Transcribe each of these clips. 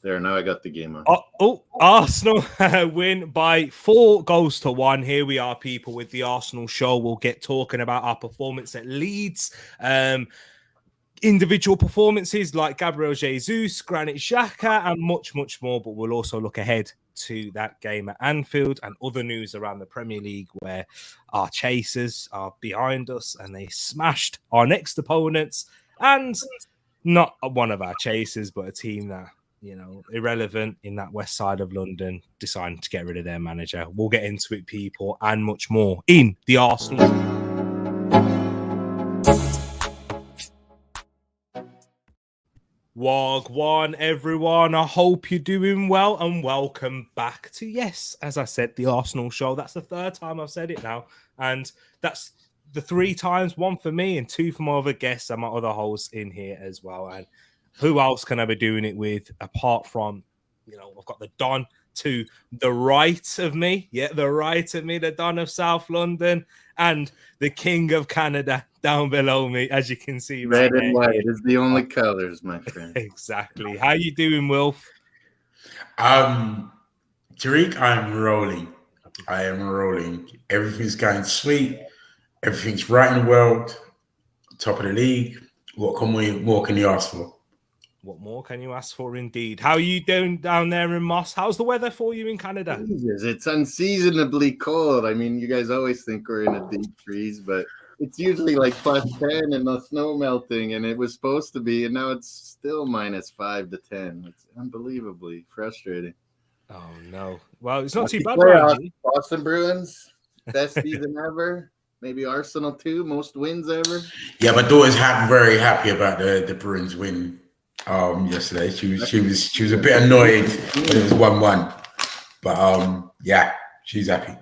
There, now I got the game on. Arsenal win by 4-1. Here we are, people, with the Arsenal show. We'll get talking about our performance at Leeds. Individual performances like Gabriel Jesus, Granit Xhaka, and much, much more. But we'll also look ahead to that game at Anfield and other news around the Premier League where our chasers are behind us and they smashed our next opponents. And not one of our chasers, but a team that, irrelevant in that west side of London, deciding to get rid of their manager. We'll get into it, people, and much more in the Arsenal. Wagwan, everyone. I hope you're doing well and welcome back to, yes, as I said, the Arsenal show. That's the third time I've said it now. And that's the 3 times, 1 for me and 2 for my other guests and my other hosts in here as well. And who else can I be doing it with apart from, I've got the Don to the right of me. Yeah, the right of me, the Don of South London, and the King of Canada down below me, as you can see. Red and white is the only colors, my friend. Exactly. How you doing, Wilf? Tereak, I'm rolling. I am rolling. Everything's going sweet. Everything's right in the world. Top of the league. What more can you ask for? What more can you ask for, indeed? How are you doing down there in Moss? How's the weather for you in Canada? Jesus, it's unseasonably cold. I mean, you guys always think we're in a deep freeze, but it's usually like +10 and the snow melting, and it was supposed to be, and now it's still -5 to 10. It's unbelievably frustrating. Oh, no. Well, it's not too bad, right? Boston Bruins, best season ever. Maybe Arsenal too, most wins ever. Yeah, my daughter's very happy about the Bruins win yesterday. She was a bit annoyed when it was 1-1, but yeah, she's happy.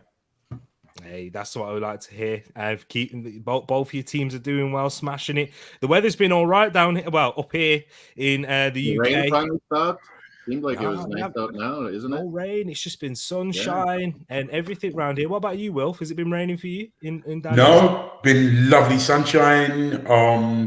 Hey, that's what I would like to hear. Keeping both your teams are doing well, smashing it. The weather's been all right down here. Well, up here in the UK. Rain finally stopped. Seems like it was nice out now, isn't it? No rain. It's just been sunshine and everything around here. What about you, Wilf? Has it been raining for you in down here? No, been lovely sunshine.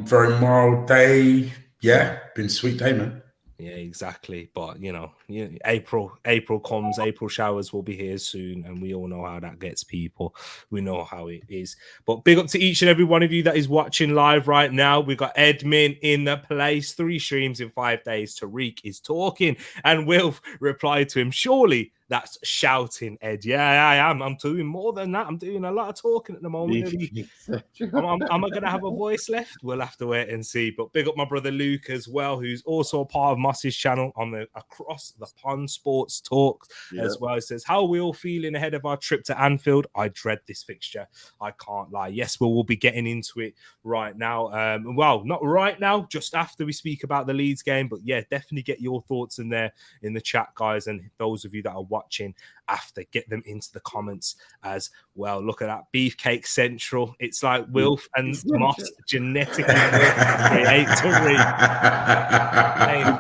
Very mild day. Yeah, been a sweet day, man. Yeah, exactly. But April comes, April showers will be here soon, and we all know how that gets, people. We know how it is. But big up to each and every one of you that is watching live right now. We've got Edmin in the place, 3 streams in 5 days. Tereak is talking, and Wilf replied to him, surely that's shouting, Ed. Yeah, I am. I'm doing more than that. I'm doing a lot of talking at the moment. Am I going to have a voice left? We'll have to wait and see. But big up my brother Luke as well, who's also a part of Moss's channel on the Across the Pond Sports Talk as well. It says, how are we all feeling ahead of our trip to Anfield? I dread this fixture. I can't lie. Yes, we'll be getting into it right now. Well, not right now, just after we speak about the Leeds game. But yeah, definitely get your thoughts in there in the chat, guys. And those of you that are watching after, get them into the comments as well. Look at that Beefcake Central. It's like Wilf and Moss genetically create to read.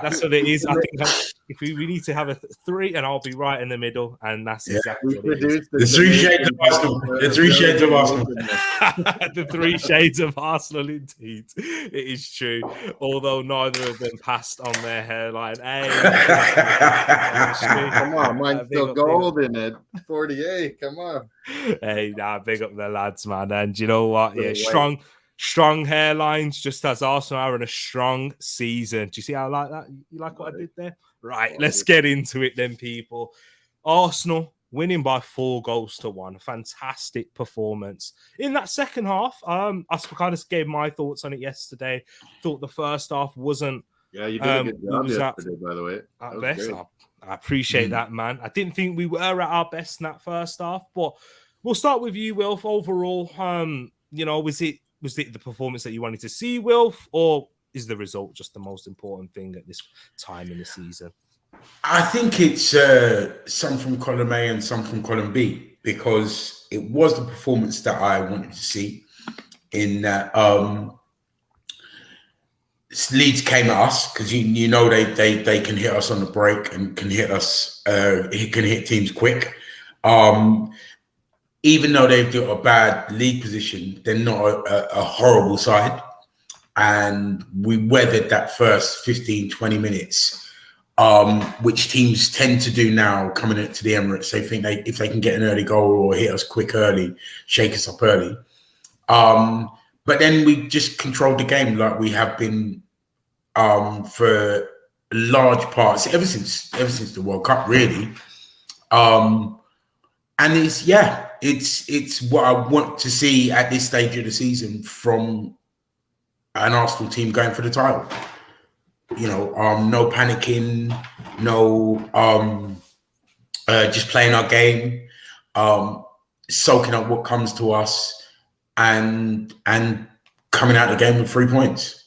That's what it is. I think if we need to have a 3, and I'll be right in the middle, and that's exactly what it is. The 3 shades of Arsenal. The 3 shades of Arsenal. The 3 shades of Arsenal, indeed. It is true. Although neither of them passed on their hairline. Hey, come on, mine's still golden at 48. Come on. Hey, big up the lads, man. And you know what? Yeah, strong hairlines, just as Arsenal are in a strong season. Do you see how I like that? You like what I did there? Right, let's get into it then, people. Arsenal winning by 4-1. Fantastic performance. In that second half, I kind of gave my thoughts on it yesterday. Thought the first half wasn't... Yeah, you did a good job yesterday, by the way. I appreciate that, man. I didn't think we were at our best in that first half, but we'll start with you, Wilf. Overall, was it the performance that you wanted to see, Wilf, or is the result just the most important thing at this time in the season? I think it's some from column A and some from column B, because it was the performance that I wanted to see in that Leeds came at us, because you know they can hit us on the break and can hit us. It can hit teams quick. Even though they've got a bad league position, they're not a horrible side. And we weathered that first 15, 20 minutes which teams tend to do now coming into the Emirates. They think if they can get an early goal or hit us quick early, shake us up early. But then we just controlled the game like we have been for large parts ever since the World Cup, really. And it's what I want to see at this stage of the season from an Arsenal team going for the title. You know, no panicking, no just playing our game, soaking up what comes to us, and coming out of the game with 3 points.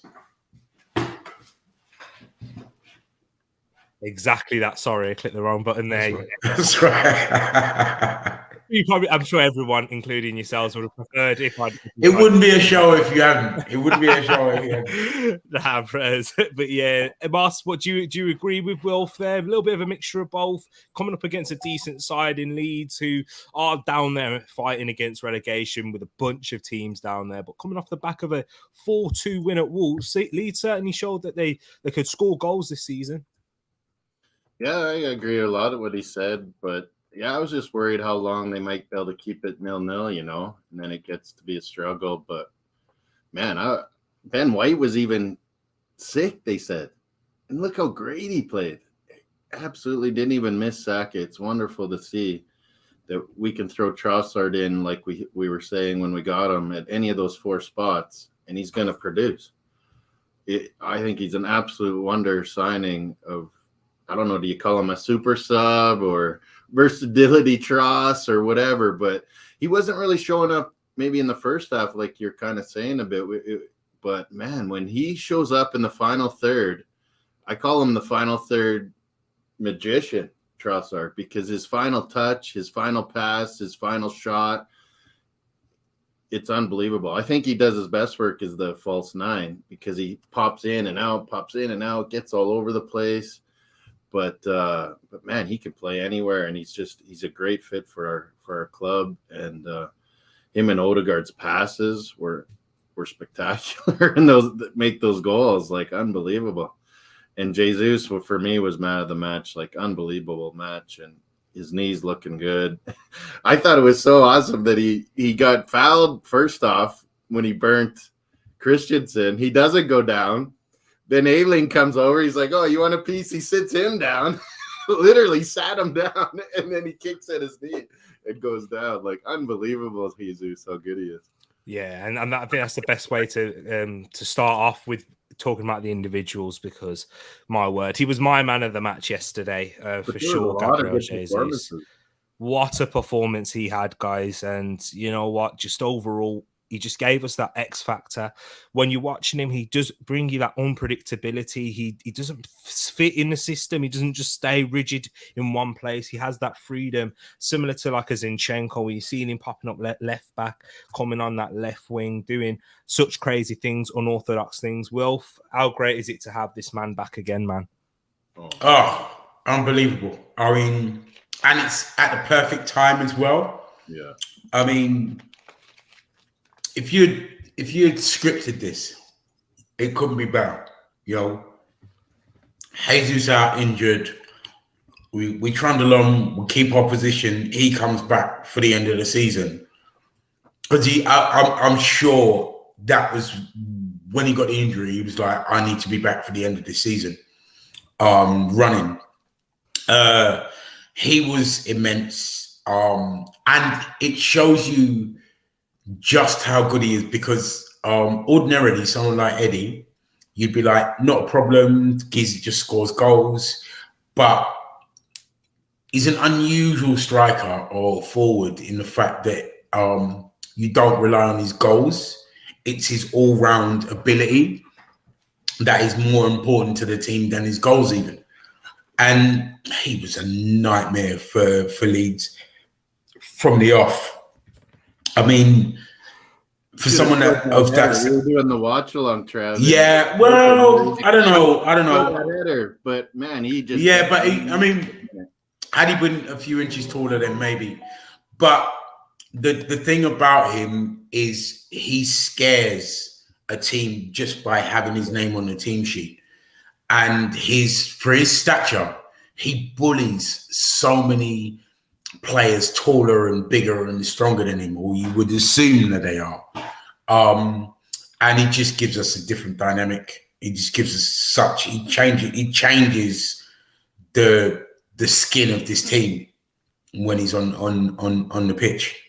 Exactly that. Sorry, I clicked the wrong button there. That's right. I'm sure everyone, including yourselves, would have preferred if I. It wouldn't be a show if you hadn't. It wouldn't be a show if you hadn't. Nah, but yeah, Mas, what do you agree with Wilf there? A little bit of a mixture of both. Coming up against a decent side in Leeds, who are down there fighting against relegation with a bunch of teams down there, but coming off the back of a 4-2 win at Wolves, Leeds certainly showed that they could score goals this season. Yeah, I agree a lot of what he said, but yeah, I was just worried how long they might be able to keep it 0-0, you know, and then it gets to be a struggle. But man, Ben White was even sick, they said, and look how great he played. Absolutely didn't even miss Saka. It's wonderful to see that we can throw Trossard in, like we were saying when we got him, at any of those 4 spots, and he's going to produce. I think he's an absolute wonder signing of, I don't know, do you call him a super sub or versatility Tross or whatever, but he wasn't really showing up maybe in the first half like you're kind of saying a bit. But man, when he shows up in the final third, I call him the final third magician, Trossard, because his final touch, his final pass, his final shot, it's unbelievable. I think he does his best work as the false 9 because he pops in and out, gets all over the place. But man, he can play anywhere, and he's a great fit for our club. And him and Odegaard's passes were spectacular, and those that make those goals, like, unbelievable. And Jesus, for me, was man of the match, like, unbelievable match, and his knees looking good. I thought it was so awesome that he got fouled first off when he burnt Christensen. He doesn't go down. Then Ayling comes over. He's like, "Oh, you want a piece?" He sits him down, literally sat him down, and then he kicks at his knee and goes down. Like, unbelievable, Jesus, how good he is. Yeah, and I think that's the best way to start off with talking about the individuals, because, my word, he was my man of the match yesterday for sure. Gabriel Jesus. What a performance he had, guys. And you know what? Just overall, he just gave us that X factor. When you're watching him, he does bring you that unpredictability. He doesn't fit in the system. He doesn't just stay rigid in one place. He has that freedom, similar to like a Zinchenko, where you're seeing him popping up left back, coming on that left wing, doing such crazy things, unorthodox things. Wilf, how great is it to have this man back again, man? Oh, unbelievable. I mean, and it's at the perfect time as well. Yeah. I mean, if you had scripted this, it couldn't be better. You know, Jesus out injured. We trundle on. We keep our position. He comes back for the end of the season, because I'm sure that was when he got the injury. He was like, "I need to be back for the end of the season." Running. He was immense, and it shows you just how good he is, because ordinarily someone like Eddie, you'd be like, not a problem, Gizzy just scores goals, but he's an unusual striker or forward in the fact that you don't rely on his goals. It's his all-round ability that is more important to the team than his goals even. And he was a nightmare for Leeds from the off. I mean, for someone of that, we were doing the watch along, Travis. Yeah, well, I don't know. But man, he just but I mean, had he been a few inches taller, then maybe. But the thing about him is he scares a team just by having his name on the team sheet. and for his stature, he bullies so many players taller and bigger and stronger than him, or you would assume that they are. And it just gives us a different dynamic. It just gives us it changes the skin of this team when he's on the pitch.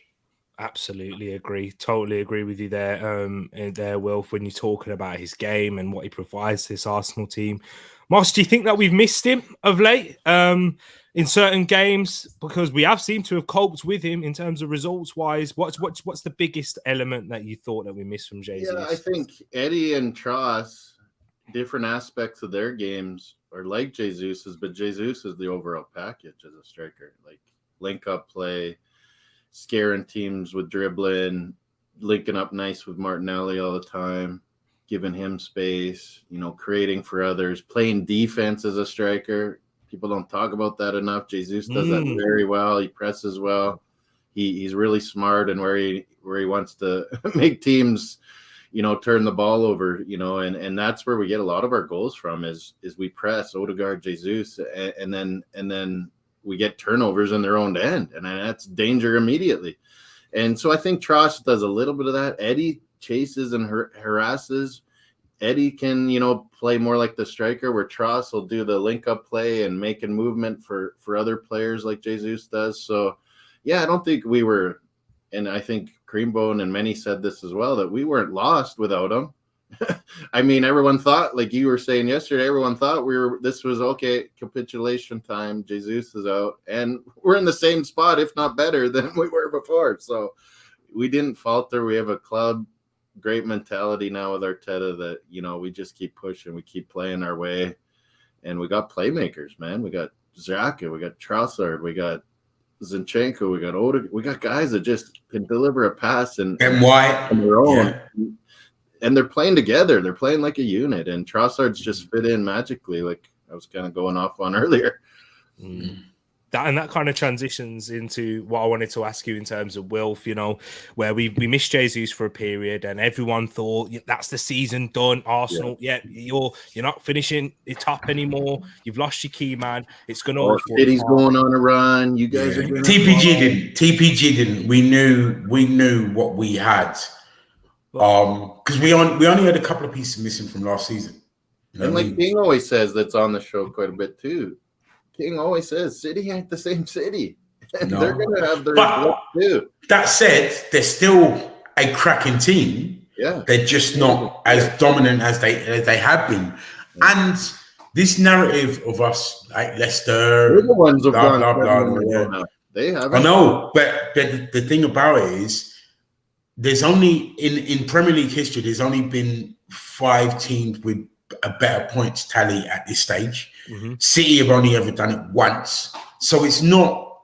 Absolutely agree. Totally agree with you there, Wilf, when you're talking about his game and what he provides to this Arsenal team. Moss, do you think that we've missed him of late in certain games? Because we have seemed to have coped with him in terms of results-wise. What's the biggest element that you thought that we missed from Jesus? Yeah, I think Eddie and Tross, different aspects of their games are like Jesus's, but Jesus is the overall package as a striker. Like link-up play, scaring teams with dribbling, linking up nice with Martinelli all the time, giving him space, creating for others, playing defense as a striker. People don't talk about that enough. Jesus does that very well. He presses well. He's really smart and where he wants to make teams, turn the ball over, and that's where we get a lot of our goals from is we press Odegaard, Jesus, and then we get turnovers in their own end, and that's danger immediately. And so I think Tross does a little bit of that. Eddie chases and harasses. Eddie can, play more like the striker, where Tross will do the link-up play and make a movement for other players like Jesus does. So, yeah, I don't think we were, and I think Creambone and many said this as well, that we weren't lost without him. I mean, everyone thought, like you were saying yesterday, everyone thought this was okay, capitulation time. Jesus is out, and we're in the same spot, if not better than we were before. So we didn't falter. We have a club, great mentality now with Arteta that, we just keep pushing, we keep playing our way, and we got playmakers, man. We got Xhaka, we got Trossard, we got Zinchenko, we got Odegaard. We got guys that just can deliver a pass and White on their own. Yeah. And they're playing together. They're playing like a unit. And Trossard's just fit in magically, like I was kind of going off on earlier. That kind of transitions into what I wanted to ask you in terms of Wilf, where we missed Jesus for a period and everyone thought that's the season done. Arsenal, you're not finishing the top anymore. You've lost your key man. It's going to City's going on a run. You guys are going TPG didn't. We knew what we had. Because we only had a couple of pieces missing from last season. And like King always says, that's on the show quite a bit too. King always says, City ain't the same City. No. They're going to have their work too. That said, they're still a cracking team. Yeah, they're just not as dominant as they have been. And this narrative of us, like Leicester, we're the ones who've gone blah. They haven't. I know, but the thing about it is, there's only in Premier League history, there's only been 5 teams with a better points tally at this stage. City have only ever done it once. So it's not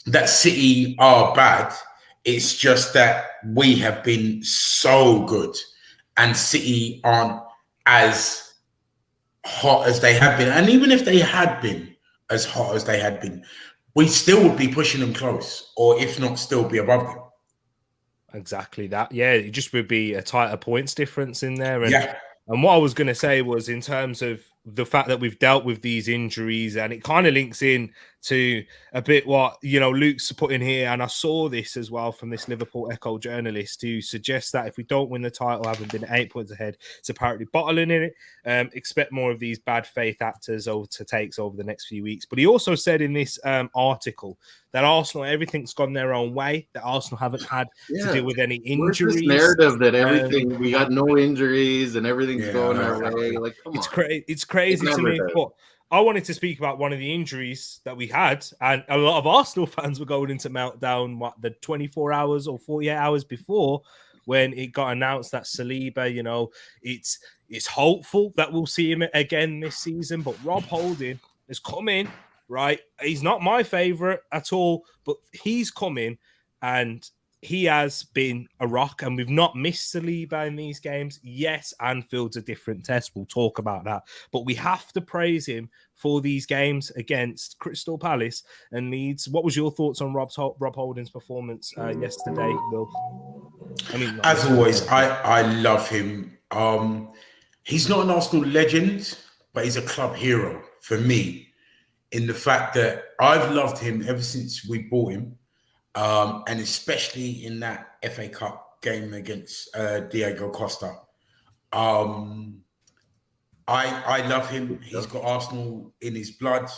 that City are bad. It's just that we have been so good and City aren't as hot as they have been. And even if they had been as hot as they had been, we still would be pushing them close, or if not, still be above them. Exactly that. Yeah, it just would be a tighter points difference in there. And what I was going to say was in terms of the fact that we've dealt with these injuries, and it kind of links in to a bit what, Luke's put in here. And I saw this as well from this Liverpool Echo journalist who suggests that if we don't win the title, having been 8 points ahead, it's apparently bottling in it. Expect more of these bad faith actors over the next few weeks. But he also said in this article that Arsenal, everything's gone their own way, that Arsenal haven't had to deal with any injuries. This narrative that everything, we got no injuries and everything's going our way. Like, come on. It's crazy to me. But I wanted to speak about one of the injuries that we had, and a lot of Arsenal fans were going into meltdown, the 24 hours or 48 hours before, when it got announced that Saliba, it's hopeful that we'll see him again this season, but Rob Holding has come in, right? He's not my favourite at all, but he's come in and he has been a rock, and we've not missed Saliba in these games. Yes, Anfield's a different test. We'll talk about that. But we have to praise him for these games against Crystal Palace and Leeds. What was your thoughts on Rob Holding's performance yesterday, Will? As always, I love him. He's not an Arsenal legend, but he's a club hero for me in the fact that I've loved him ever since we bought him, and especially in that FA Cup game against Diego Costa. I love him. He's got Arsenal in his blood.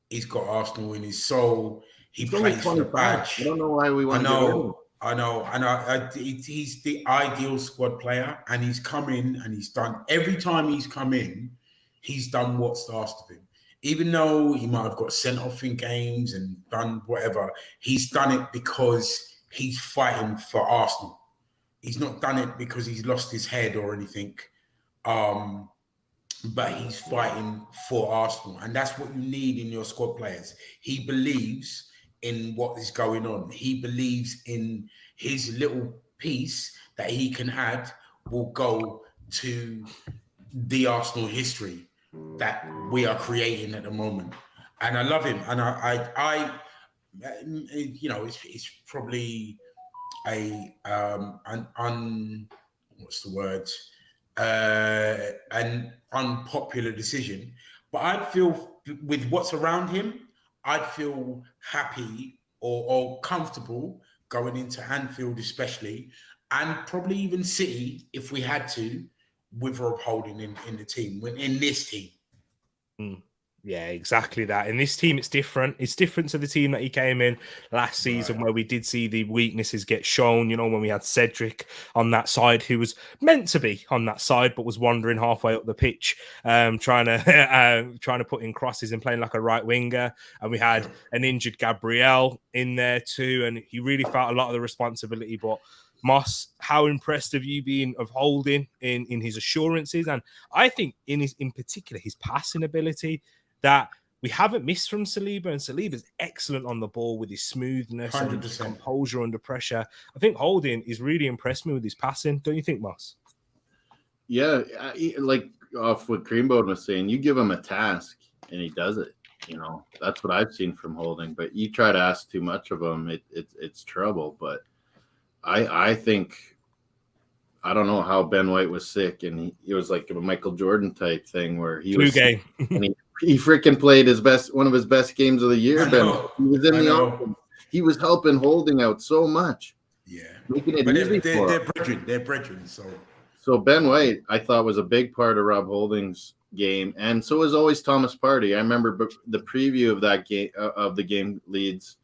He's got Arsenal in his soul. He plays for the badge. I don't know why we want to get rid of him. I know. And he's the ideal squad player. And he's come in and he's done, every time he's come in, he's done what's asked of him. Even though he might have got sent off in games and done whatever, he's done it because he's fighting for Arsenal. He's not done it because he's lost his head or anything. But he's fighting for Arsenal. And that's what you need in your squad players. He believes in what is going on. He believes in his little piece that he can add will go to the Arsenal history that we are creating at the moment. And I love him. And I you know, it's probably what's the word? An unpopular decision, but I'd feel with what's around him, I'd feel happy or comfortable going into Anfield, especially, and probably even City if we had to, with Rob Holding in the team, in this team. Yeah, exactly that. In this team, it's different. It's different to the team that he came in last season, where we did see the weaknesses get shown. You know, when we had Cedric on that side, who was meant to be on that side, but was wandering halfway up the pitch, trying to put in crosses and playing like a right winger. And we had an injured Gabriel in there too, and he really felt a lot of the responsibility. But Moss, how impressed have you been of Holding in his assurances? And I think in particular his passing ability, that we haven't missed from Saliba, and Saliba's excellent on the ball with his smoothness 100%. And his composure under pressure. I think Holding is really impressed me with his passing. Don't you think, Moss? Yeah, like off what Creambone was saying, you give him a task and he does it. You know, that's what I've seen from Holding. But you try to ask too much of him, it's trouble. But I think, I don't know how Ben White was sick, and he was like a Michael Jordan type thing where he was game. And he freaking played one of his best games of the year. Ben, he was in the offense. He was helping Holding out so much. Yeah, making it easy for him. They're brethren. So Ben White, I thought, was a big part of Rob Holding's game, and so was always Thomas Partey. I remember the preview of that game of the game Leeds.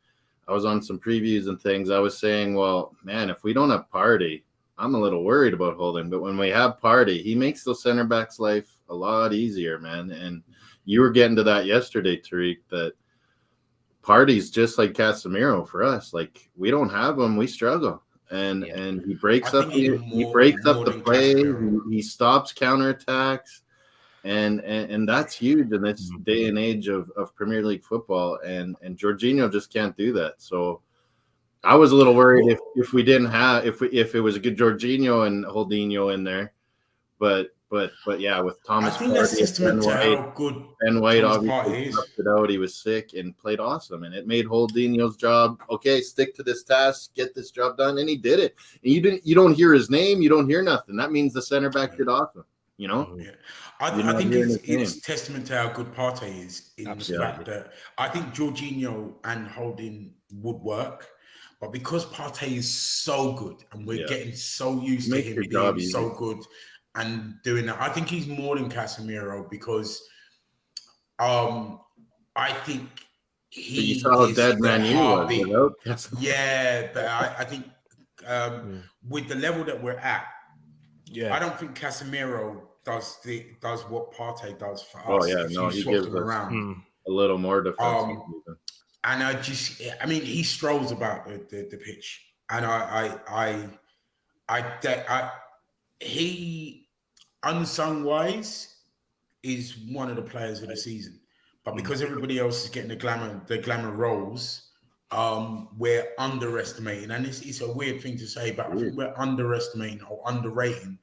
I was on some previews and things. I was saying, well, man, if we don't have Partey, I'm a little worried about Holding. But when we have Partey, he makes those center backs' life a lot easier, man. And you were getting to that yesterday, Tereak, that Partey's just like Casemiro for us. Like, we don't have him, we struggle. And he breaks up the play. He stops counterattacks. And that's huge in this day and age of Premier League football. And Jorginho just can't do that. So I was a little worried if we didn't have if it was a good Jorginho and Holdinho in there. But yeah, with Thomas, I think that's testament to how good Ben White obviously it out. He was sick and played awesome, and it made Holdinho's job okay. Stick to this task, get this job done, and he did it. And you don't hear his name, you don't hear nothing. That means the center back did awesome. You know, yeah. I think it's testament to how good Partey is in the fact that I think Jorginho and Holding would work, but because Partey is so good and we're getting so used to him being so good and doing that, I think he's more than Casemiro because I think he saw dead man you yeah, but I think with the level that we're at, I don't think Casemiro does what Partey does for us. Oh yeah, no, he gives us around a little more defensive. And I mean, he strolls about the pitch, and he unsung wise is one of the players of the season, but because everybody else is getting the glamour roles, we're underestimating, and it's a weird thing to say, but I think we're underestimating or underrating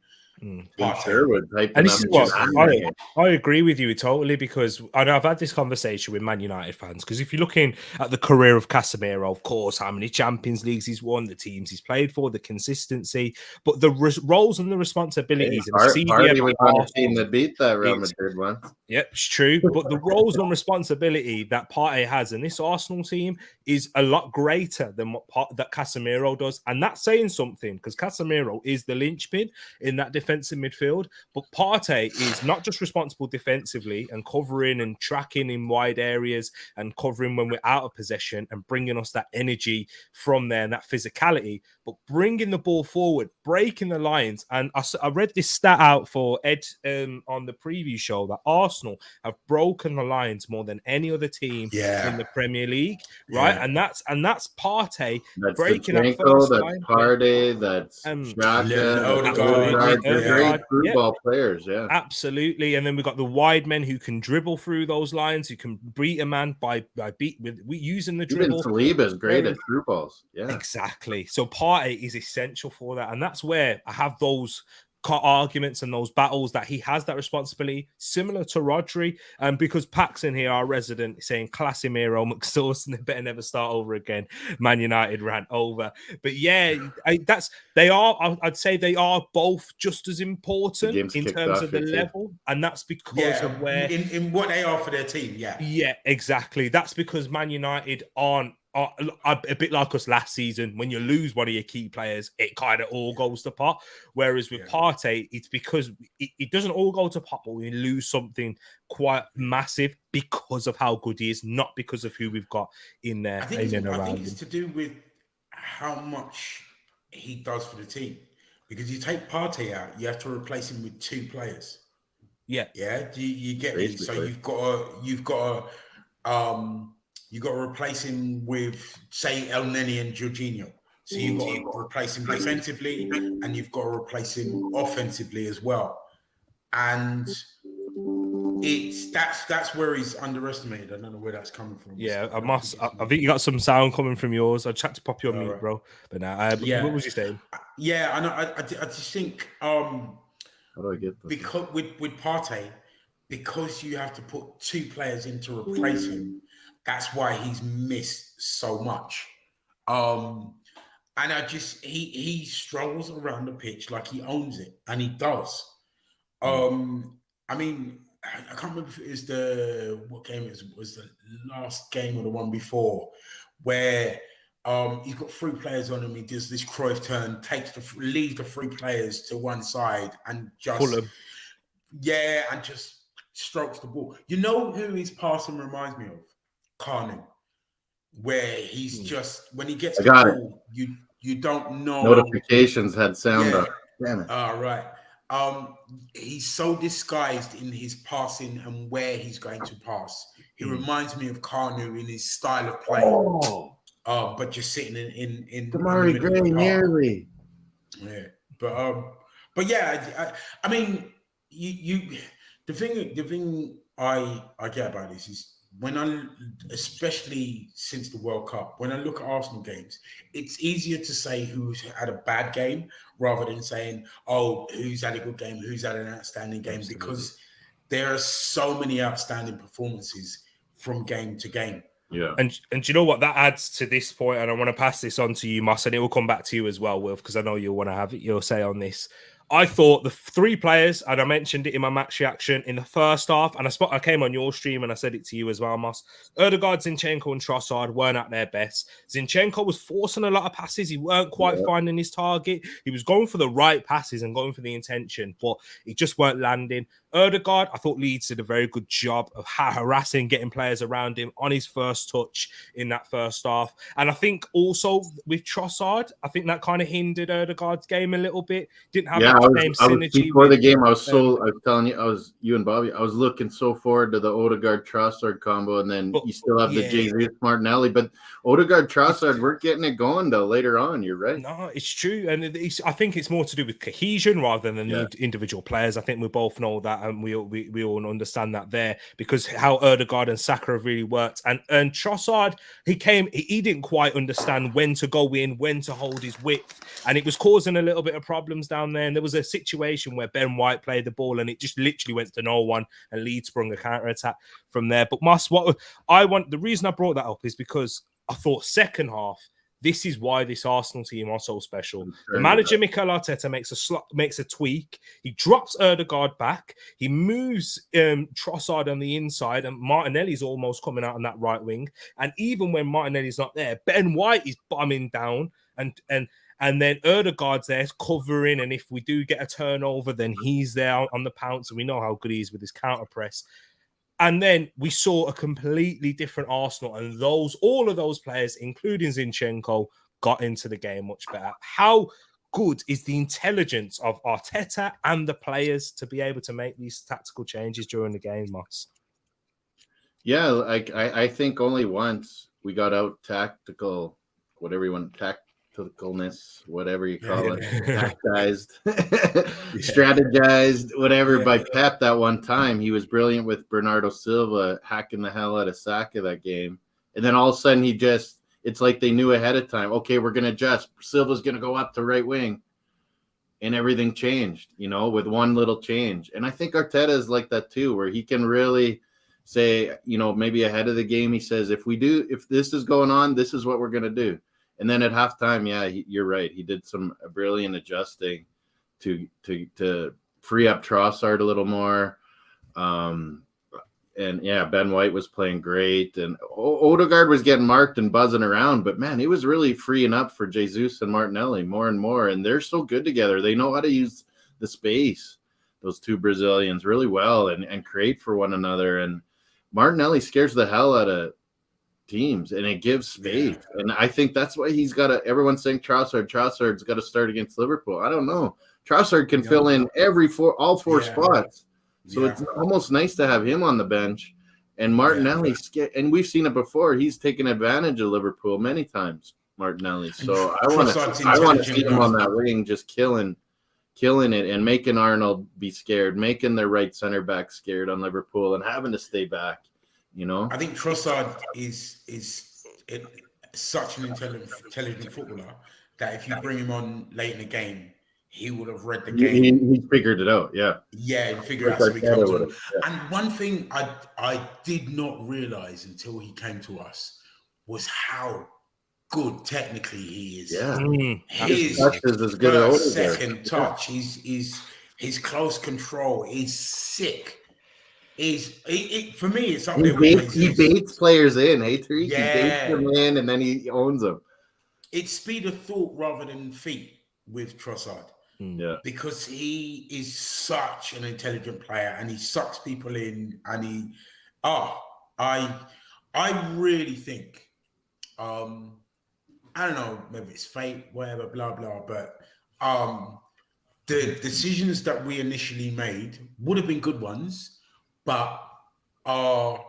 Sherwood typing And this up is what China. I agree with you totally, because I know I've had this conversation with Man United fans, because if you're looking at the career of Casemiro, of course, how many Champions Leagues he's won, the teams he's played for, the consistency, but the roles and the responsibilities and the Party was on a team that beat that Real Madrid one. Yep, it's true. But the roles and responsibility that Partey has in this Arsenal team is a lot greater than what that Casemiro does. And that's saying something, because Casemiro is the linchpin in that defensive midfield. But Partey is not just responsible defensively and covering and tracking in wide areas and covering when we're out of possession and bringing us that energy from there and that physicality, but bringing the ball forward, breaking the lines. And I read this stat out for Ed on the preview show that Arsenal have broken the lines more than any other team in the Premier League, right? And that's Partey breaking that first line. Partey, that's Xhaka, they're great through ball players, absolutely. And then we've got the wide men who can dribble through those lines, who can beat a man by using the dribble. Even Saliba's great at through balls, exactly. So Partey is essential for that, and that's where I have those arguments and those battles that he has that responsibility, similar to Rodri, because Paxson here, our resident, saying Casemiro, McSauce, better never start over again. Man United rant over, but yeah, I'd say they are both just as important in terms of the level, and that's because of where in what they are for their team. Yeah, exactly. That's because Man United aren't a bit like us last season. When you lose one of your key players, it kind of all goes to pot. Whereas with Partey, it's because it doesn't all go to pot, but we lose something quite massive because of how good he is, not because of who we've got in there. I think it's to do with how much he does for the team. Because you take Partey out, you have to replace him with two players. Yeah. Do you get me? So you've got to replace him with, say, El Neni and Jorginho. So you've got to replace him defensively, and you've got to replace him offensively as well. And that's where he's underestimated. I don't know where that's coming from. Yeah, I think you got some sound coming from yours. I tried to pop you on mute, bro. But now, what was you saying? Yeah, I know. I just think how do I get this? Because with Partey, because you have to put two players in to replace him. That's why he's missed so much. And he strolls around the pitch like he owns it, and he does. I mean, I can't remember if it was what game it was the last game or the one before, where he's got three players on him. He does this Cruyff turn, leaves the three players to one side and just and just strokes the ball. You know who his passing reminds me of? Carnu, where he's just when he gets the ball, you don't know. Notifications had sound up. Damn it. All right. He's so disguised in his passing and where he's going to pass. He reminds me of Carnu in his style of play. But just sitting in Damari Gray nearly. Yeah, but yeah, I mean, you the thing I get about this is, especially since the World Cup, when I look at Arsenal games, it's easier to say who's had a bad game rather than saying, who's had a good game, who's had an outstanding game, because there are so many outstanding performances from game to game. Yeah. And you know what? That adds to this point, and I want to pass this on to you, Moss, and it will come back to you as well, Wilf, because I know you'll want to have your say on this. I thought the three players, and I mentioned it in my match reaction in the first half, and I came on your stream and I said it to you as well, Moss. Odegaard, Zinchenko, and Trossard weren't at their best. Zinchenko was forcing a lot of passes. He weren't quite finding his target. He was going for the right passes and going for the intention, but he just weren't landing. Odegaard, I thought Leeds did a very good job of harassing, getting players around him on his first touch in that first half. And I think also with Trossard, I think that kind of hindered Odegaard's game a little bit. Didn't have the same synergy. Before the game, I was telling you, you and Bobby, I was looking so forward to the Odegaard Trossard combo, and then you still have the Jesus Martinelli. But Odegaard Trossard, we're getting it going though later on. You're right. No, it's true. And I think it's more to do with cohesion rather than the individual players. I think we both know that. and we all understand that there, because how Ødegaard and Saka have really worked, and Trossard, he didn't quite understand when to go in, when to hold his width, and it was causing a little bit of problems down there. And there was a situation where Ben White played the ball and it just literally went to no one, and Leeds sprung a counter attack from there. But Moss, the reason I brought that up is because I thought second half, this is why this Arsenal team are so special. The manager, Mikel Arteta, makes a tweak. He drops Ødegaard back. He moves Trossard on the inside, and Martinelli's almost coming out on that right wing. And even when Martinelli's not there, Ben White is bombing down, and then Ødegaard's there covering. And if we do get a turnover, then he's there on the pounce, and we know how good he is with his counter press. And then we saw a completely different Arsenal, and all of those players, including Zinchenko, got into the game much better. How good is the intelligence of Arteta and the players to be able to make these tactical changes during the game, Moss? Yeah, I think only once we got out tactical, tacticalness, whatever you call it, strategized, whatever, by Pep that one time. He was brilliant with Bernardo Silva hacking the hell out of Saka that game. And then all of a sudden it's like they knew ahead of time, okay, we're going to adjust. Silva's going to go up to right wing. And everything changed, with one little change. And I think Arteta is like that too, where he can really say, maybe ahead of the game, he says, if this is going on, this is what we're going to do. And then at halftime, you're right. He did some brilliant adjusting to free up Trossard a little more. Ben White was playing great. And Ødegaard was getting marked and buzzing around. But, man, he was really freeing up for Jesus and Martinelli more and more. And they're so good together. They know how to use the space, those two Brazilians, really well and create for one another. And Martinelli scares the hell out of teams, and it gives space. And I think that's why everyone's saying Trossard's got to start against Liverpool. I don't know. Trossard can fill in all four spots. So it's almost nice to have him on the bench. And Martinelli, and we've seen it before. He's taken advantage of Liverpool many times, Martinelli. So I want to see him on that wing, just killing it and making Arnold be scared, making their right center back scared on Liverpool and having to stay back. I think Trossard is such an intelligent footballer that if you bring him on late in the game, he would have read the game. He figured it out. Yeah, he figured out. So he comes on. And one thing I did not realize until he came to us was how good technically he is. Yeah, his touch is as good as second touch. His close control is sick. For me, it's up there. He baits players in, Tereak? He baits them in and then he owns them. It's speed of thought rather than feet with Trossard. Yeah, because he is such an intelligent player and he sucks people in. And I really think, I don't know, maybe it's fate, whatever, blah blah. But the decisions that we initially made would have been good ones. But our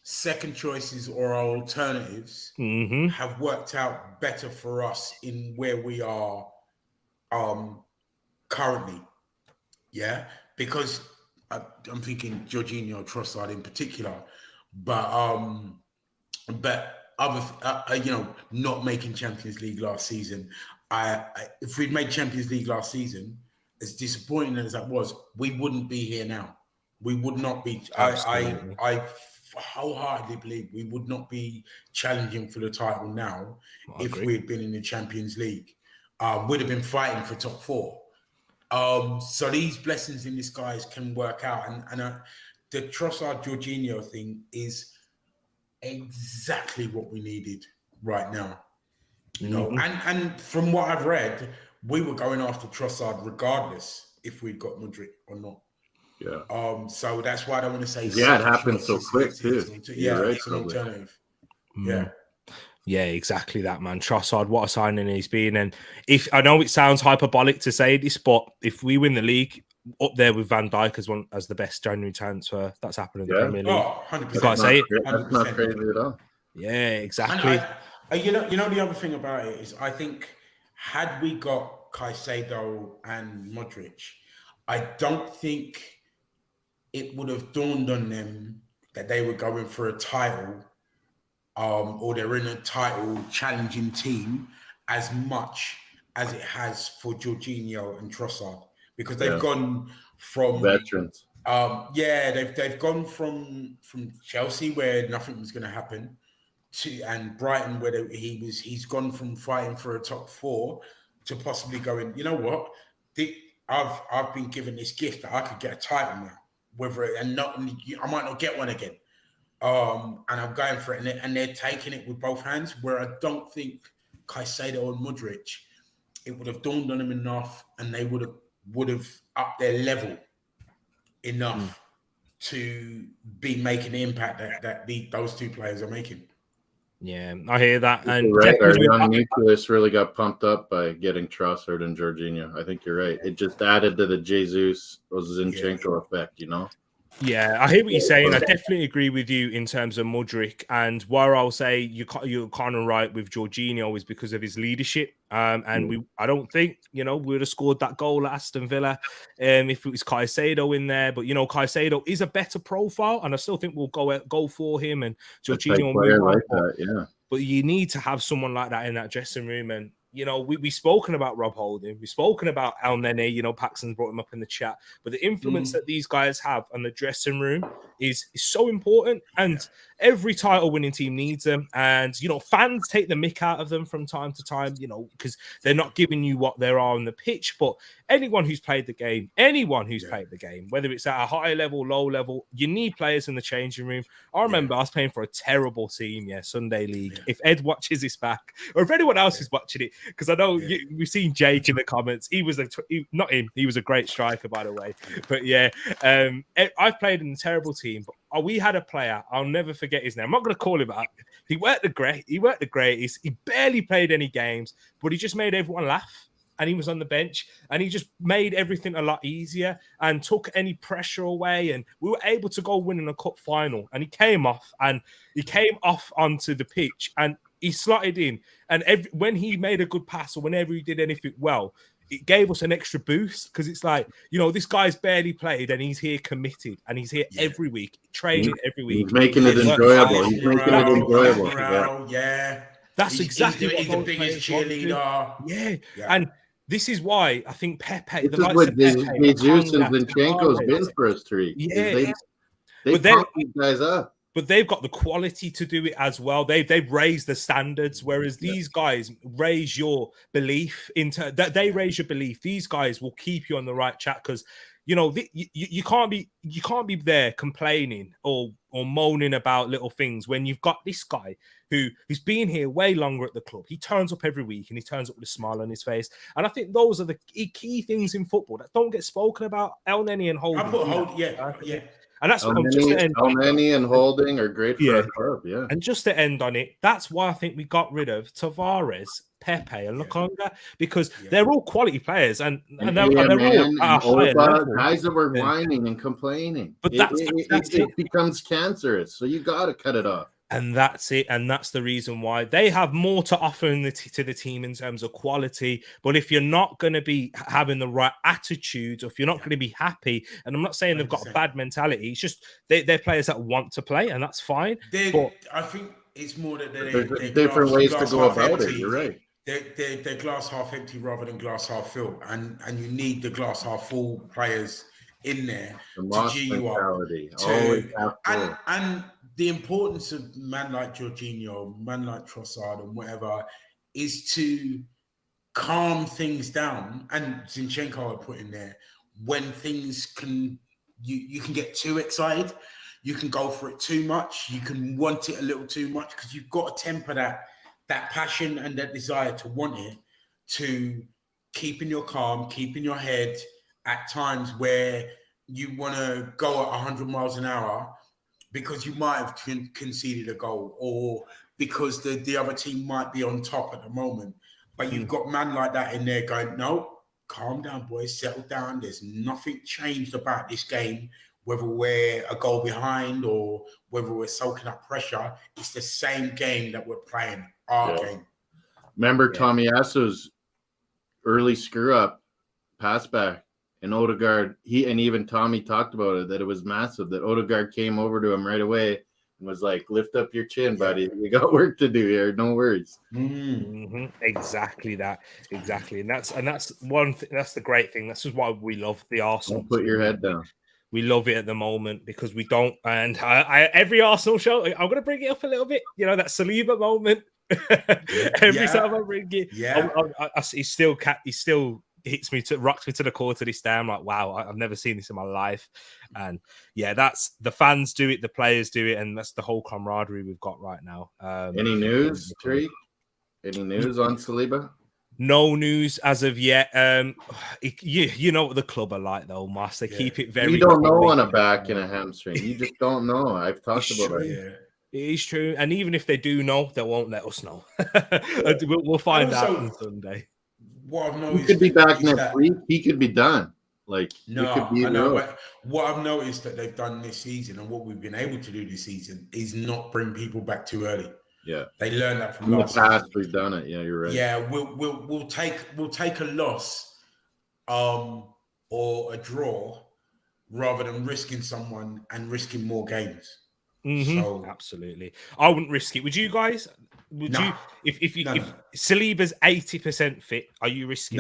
second choices or our alternatives have worked out better for us in where we are currently. Yeah, because I'm thinking Jorginho, Trossard in particular, but other not making Champions League last season. If we'd made Champions League last season, as disappointing as that was, we wouldn't be here now. We would not be. I wholeheartedly believe we would not be challenging for the title now if we had been in the Champions League. We'd have been fighting for top four. So these blessings in disguise can work out, and the Trossard Jorginho thing is exactly what we needed right now. And from what I've read, we were going after Trossard regardless if we'd got Modric or not. Yeah. So that's why I don't want to say. Yeah, it happened so quick too. It's an alternative. Yeah, exactly that, man. Trossard, what a signing he's been. And if I know it sounds hyperbolic to say this, but if we win the league, up there with Van Dijk as the best January transfer that's happened in the Premier League. 100%. You can't say it. That's not crazy at all. Yeah, exactly. You know the other thing about it is I think had we got Caicedo and Modric, I don't think it would have dawned on them that they were going for a title, or they're in a title challenging team as much as it has for Jorginho and Trossard, because they've gone from veterans. They've gone from Chelsea, where nothing was going to happen, and Brighton, where he's gone from fighting for a top 4 to possibly going, you know what, I've been given this gift that I could get a title now, I might not get one again, and I'm going for it, and they're taking it with both hands. Where I don't think Caicedo and Modric, it would have dawned on them enough, and they would have upped their level enough to be making the impact that those two players are making. Yeah, I hear that. And right. Our young nucleus really got pumped up by getting Trossard and Jorginho. I think you're right. It just added to the Jesus or Zinchenko effect, you know? Yeah, I hear what you're saying. I definitely agree with you in terms of Modric. And where I'll say you're kind of right with Jorginho is because of his leadership. I don't think, we would have scored that goal at Aston Villa if it was Caicedo in there. But, Caicedo is a better profile, and I still think we'll go for him. And Jorginho like that, yeah. But you need to have someone like that in that dressing room. And, we've spoken about Rob Holding. We've spoken about El Nene. Paxton's brought him up in the chat. But the influence that these guys have on the dressing room is so important. And every title-winning team needs them. And, fans take the mick out of them from time to time, because they're not giving you what there are on the pitch. But anyone who's played the game, whether it's at a high level, low level, you need players in the changing room. I remember I was playing for a terrible team, Sunday League. If Ed watches this back, or if anyone else is watching it, because I know we've seen Jake in the comments. He was not him. He was a great striker, by the way. But I've played in a terrible team. But we had a player. I'll never forget his name. I'm not going to call him out. He worked the greatest. He barely played any games, but he just made everyone laugh. And he was on the bench, and he just made everything a lot easier and took any pressure away. And we were able to go win in a cup final. And he came off onto the pitch, and he slotted in. And when he made a good pass, or whenever he did anything well, it gave us an extra boost, because it's like, this guy's barely played, and he's here committed, and he's here every week, training every week. He's making it enjoyable. That's exactly he's the biggest cheerleader. Yeah. And this is why I think Pepe. This is what Jesus and Zinchenko's been for us, Tereak. Yeah, they pump these guys up. But they've got the quality to do it as well. They've raised the standards, whereas these guys raise your belief that they raise your belief. These guys will keep you on the right track, because you can't be there complaining or moaning about little things when you've got this guy who's been here way longer at the club. He turns up every week, and he turns up with a smile on his face. And I think those are the key things in football that don't get spoken about. El Nene and Holding. And that's what El Nene and Holding are great for our club, yeah. And just to end on it, that's why I think we got rid of Tavares, Pepe, and Lokonga, because they're all quality players, and they're all at a higher level. Guys that were whining and complaining. But it becomes cancerous, so you got to cut it off. And that's it. And that's the reason why they have more to offer to the team in terms of quality. But if you're not going to be having the right attitude, or if you're not going to be happy, and I'm not saying they've got a bad mentality, it's just they're players that want to play, and that's fine. I think it's more that there's different ways to go about it. You're right. They're glass half empty rather than glass half full. And you need the glass half full players in there to G you up. And the importance of man like Jorginho, man like Trossard, and whatever, is to calm things down. And Zinchenko I put in there, when things you can get too excited, you can go for it too much, you can want it a little too much, because you've got to temper that passion and that desire to want it, to keeping your calm, keeping your head at times where you want to go at 100 miles an hour, because you might have conceded a goal, or because the other team might be on top at the moment. But you've got man like that in there going, no, calm down, boys, settle down. There's nothing changed about this game, whether we're a goal behind or whether we're soaking up pressure. It's the same game that we're playing, our game. Remember Tommy Asso's early screw-up pass back, And Odegaard, even Tommy talked about it, that it was massive, that Odegaard came over to him right away and was like, lift up your chin, buddy. We got work to do here. No worries. Exactly that. Exactly. And that's one thing. That's the great thing. This is why we love the Arsenal. Don't put your head down. We love it at the moment because we don't. And I every Arsenal show, I'm going to bring it up a little bit. You know, that Saliba moment. Every time I bring it, he still hits me, rocks me to the core to this day. I'm like, wow, I've never seen this in my life. And yeah, that's the fans do it, the players do it, and that's the whole camaraderie we've got right now. Any news, Tereak? Any news on Saliba? No news as of yet. You know what the club are like, though, Mas. They keep it very. You don't know on a back and a hamstring. You just don't know. I've talked about it. Yeah. It is true. And even if they do know, they won't let us know. We'll find out on Sunday. What I've noticed, he could be back next week. He could be done. Like, no, I know. But what I've noticed that they've done this season, and what we've been able to do this season, is not bring people back too early. Yeah, they learned that from last season. We've done it. Yeah, you're right. Yeah, we'll take a loss, or a draw, rather than risking someone and risking more games. So absolutely, I wouldn't risk it. Would you guys? Would you? If Saliba's 80% fit, are you risking?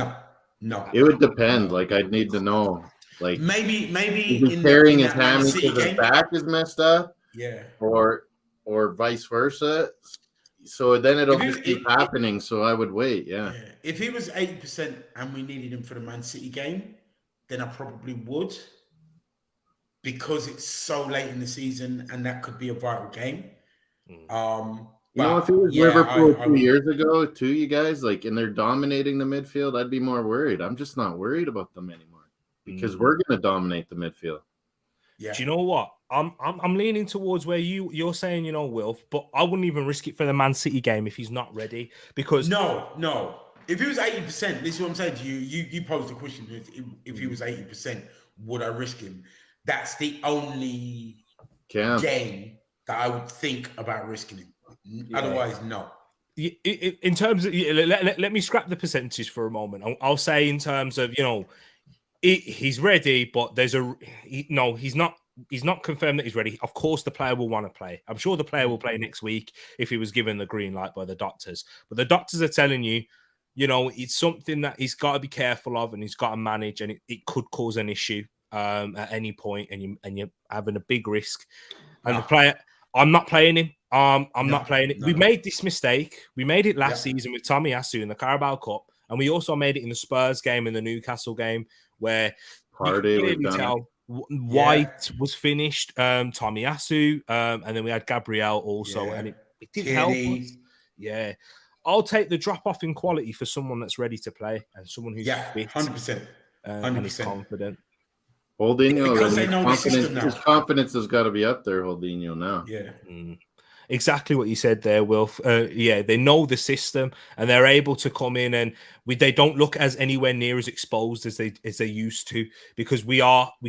No. It would depend. Like, I'd need to know. Like, maybe he's carrying his hammy because his back is messed up. Yeah. Or vice versa. So then it'll just keep happening. So I would wait. Yeah. If he was 80% and we needed him for the Man City game, then I probably would. Because it's so late in the season and that could be a vital game. You know, if it was Liverpool 2 years ago, too, you guys, like, and they're dominating the midfield, I'd be more worried. I'm just not worried about them anymore because we're going to dominate the midfield. Yeah. Do you know what? I'm leaning towards where you're saying, you know, Wilf, but I wouldn't even risk it for the Man City game if he's not ready. Because no. If he was 80%, this is what I'm saying to you. You posed the question: if he was 80%, would I risk him? That's the only game that I would think about risking him. Yeah. Otherwise, no. In terms of, let me scrap the percentages for a moment. I'll say in terms of, you know, he's ready, but he's not confirmed that he's ready. Of course, the player will want to play. I'm sure the player will play next week if he was given the green light by the doctors. But the doctors are telling you, you know, it's something that he's got to be careful of and he's got to manage, and it could cause an issue at any point, and you're having a big risk. And the player, I'm not playing him. I'm not playing it. We made this mistake. We made it last season with Tommy Asu in the Carabao Cup, and we also made it in the Spurs game and the Newcastle game where you could clearly tell White was finished, Tommy Asu, and then we had Gabriel also, and it didn't help us. Yeah. I'll take the drop off in quality for someone that's ready to play and someone who's fit 100%. And is confident. Holdinho, because they know his confidence has got to be up there. Holdinho now, exactly what you said there, Wilf. They know the system and they're able to come in, and they don't look as anywhere near as exposed as they used to, because we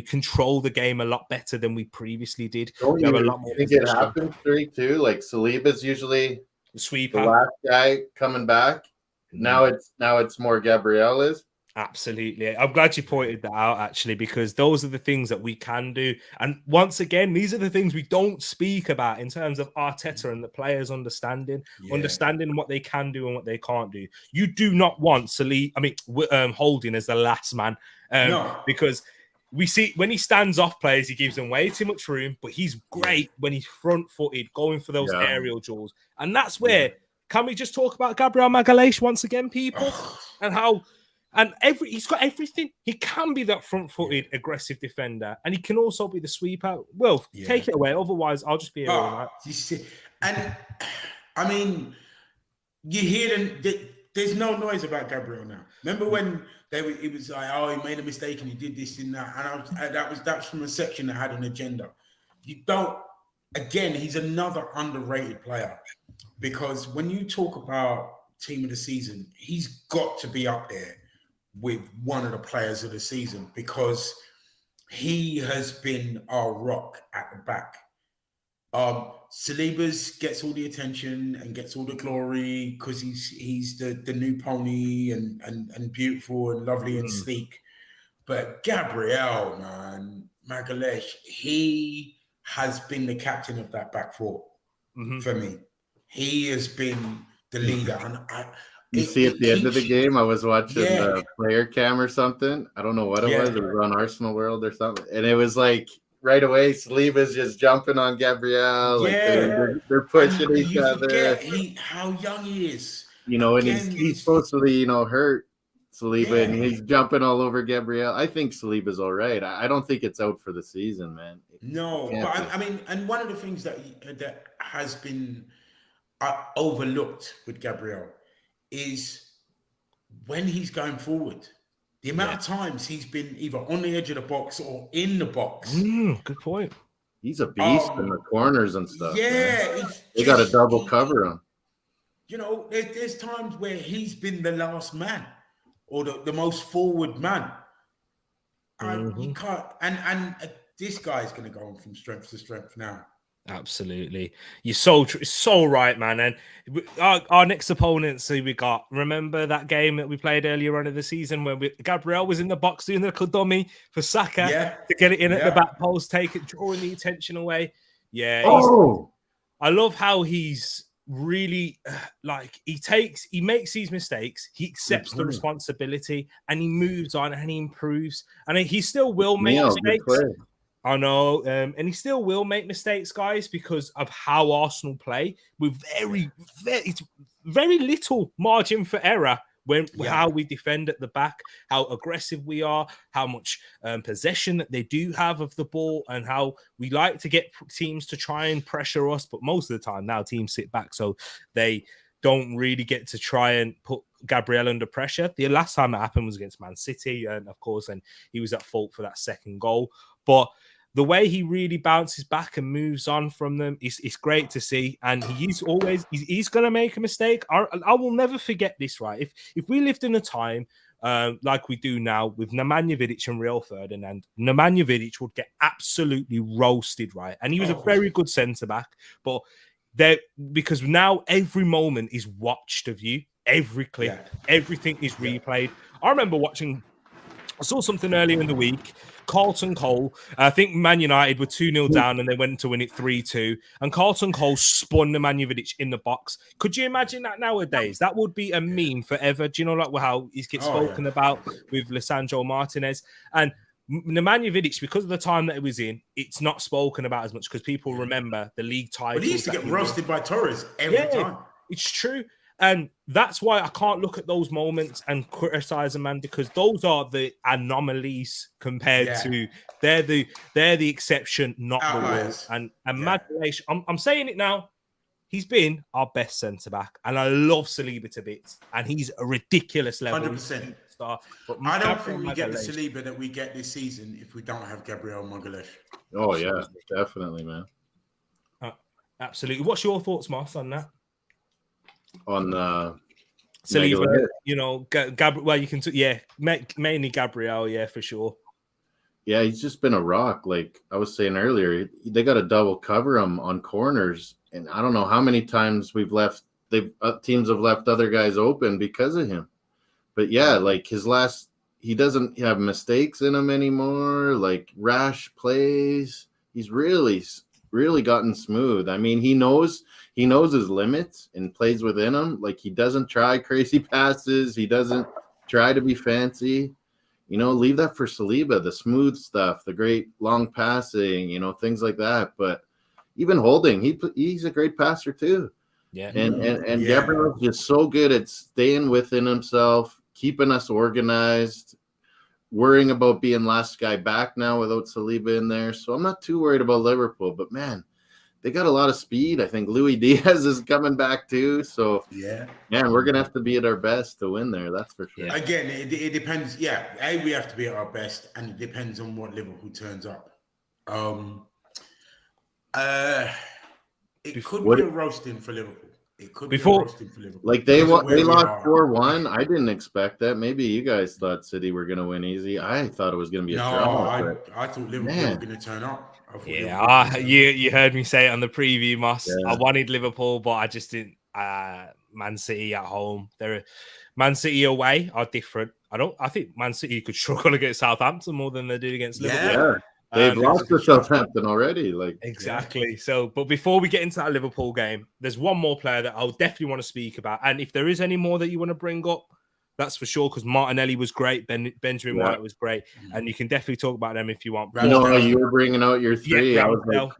control the game a lot better than we previously did. Don't you think it happens too? Like Saliba's usually sweeper, the last guy coming back. Now it's more Gabriel is. Absolutely. I'm glad you pointed that out, actually, because those are the things that we can do. And once again, these are the things we don't speak about in terms of Arteta and the players understanding what they can do and what they can't do. You do not want Holding as the last man, because we see when he stands off players, he gives them way too much room, but he's great when he's front-footed, going for those aerial duels. And that's where, can we just talk about Gabriel Magalhaes once again, people? And how... And he's got everything. He can be that front-footed, aggressive defender, and he can also be the sweeper. Well, take it away. Otherwise, I'll just be here. And I mean, you hear them. There's no noise about Gabriel now. Remember when it was like, oh, he made a mistake and he did this and that, and that's from a section that had an agenda. You don't. Again, he's another underrated player, because when you talk about team of the season, he's got to be up there with one of the players of the season, because he has been our rock at the back. Saliba's gets all the attention and gets all the glory because he's the new pony and beautiful and lovely and sleek. But Gabriel, man, Magalesh, he has been the captain of that back four for me. He has been the leader. And you see at the end of the game, I was watching the player cam or something. I don't know what it was. It was on Arsenal World or something. And it was like right away, Saliba's just jumping on Gabriel. Like they're pushing each other. How young he is. You know, and he's supposed to be, hurt Saliba, and he's jumping all over Gabriel. I think Saliba's all right. I don't think it's out for the season, man. No, but I mean, and one of the things that has been overlooked with Gabriel is when he's going forward. The amount of times he's been either on the edge of the box or in the box. Good point. He's a beast in the corners and stuff. Yeah. They got to double cover him. You know, there's times where he's been the last man or the most forward man. You can't, and this guy's going to go on from strength to strength now. Absolutely. You're so right, man. And our next opponents who we got, remember that game that we played earlier on in the season when Gabriel was in the box doing the dummy for Saka to get it in at the back post, drawing the attention away. Yeah. I love how he's really he makes these mistakes, he accepts the responsibility, and he moves on and he improves. And he still will make mistakes. I know, and he still will make mistakes, guys, because of how Arsenal play with very little margin for error how we defend at the back, how aggressive we are, how much possession that they do have of the ball, and how we like to get teams to try and pressure us. But most of the time now teams sit back, so they don't really get to try and put Gabriel under pressure. The last time that happened was against Man City, and of course, and he was at fault for that second goal. But the way he really bounces back and moves on from them is great to see. And he's going to make a mistake. I will never forget this, right? If we lived in a time like we do now with Nemanja Vidic and Rio Ferdinand, Nemanja Vidic would get absolutely roasted, right? And he was a very good centre-back. But because now every moment is watched of you, every clip, everything is replayed. I remember I saw something earlier in the week. Carlton Cole, I think Man United were 2-0 down and they went to win it 3-2. And Carlton Cole spun Nemanja Vidic in the box. Could you imagine that nowadays? That would be a meme forever. Do you know how he gets spoken about with Lisandro Martinez? And Nemanja Vidic, because of the time that it was in, it's not spoken about as much because people remember the league title. But he used to get roasted by Torres every time. It's true. And that's why I can't look at those moments and criticize a man, because those are the anomalies compared to they're the exception, not the rule. And Magalesh, I'm saying it now, he's been our best centre back, and I love Saliba to bits, and he's a ridiculous level. 100%. But I don't think we get the Saliba that we get this season if we don't have Gabriel Magalesh. Oh yeah, definitely, man. Absolutely. What's your thoughts, Moss, on that? On Saliba, Gabriel. Well, you can, mainly Gabriel, for sure. Yeah, he's just been a rock. Like I was saying earlier, they got to double cover him on corners, and I don't know how many times teams have left other guys open because of him. But yeah, like he doesn't have mistakes in him anymore. Like rash plays, he's really gotten smooth. I mean, he knows his limits and plays within them. Like he doesn't try crazy passes. He doesn't try to be fancy. Leave that for Saliba, the smooth stuff, the great long passing, things like that. But even holding, he's a great passer too. Yeah. And Gabriel's just so good at staying within himself, keeping us organized, worrying about being last guy back now without Saliba in there. So I'm not too worried about Liverpool, but man, they got a lot of speed. I think Luis Diaz is coming back too. So man, we're gonna have to be at our best to win there. That's for sure. Again, it depends. Yeah, we have to be at our best, and it depends on what Liverpool turns up. It could be a roasting for Liverpool. It could be a roasting for Liverpool. Like they lost 4-1. I didn't expect that. Maybe you guys thought City were gonna win easy. I thought it was gonna be a draw. I thought Liverpool were gonna turn up. You heard me say it on the preview, Moss. I wanted Liverpool, but I just didn't. Man City at home. Man City away are different. I think Man City could struggle against Southampton more than they did against Liverpool. Yeah. They've lost to Southampton already. Like exactly. Yeah. So, but before we get into that Liverpool game, there's one more player that I'll definitely want to speak about. And if there is any more that you want to bring up, that's for sure. Because Martinelli was great, Benjamin White was great, and you can definitely talk about them if you want. I know how you were bringing out your three. I was like,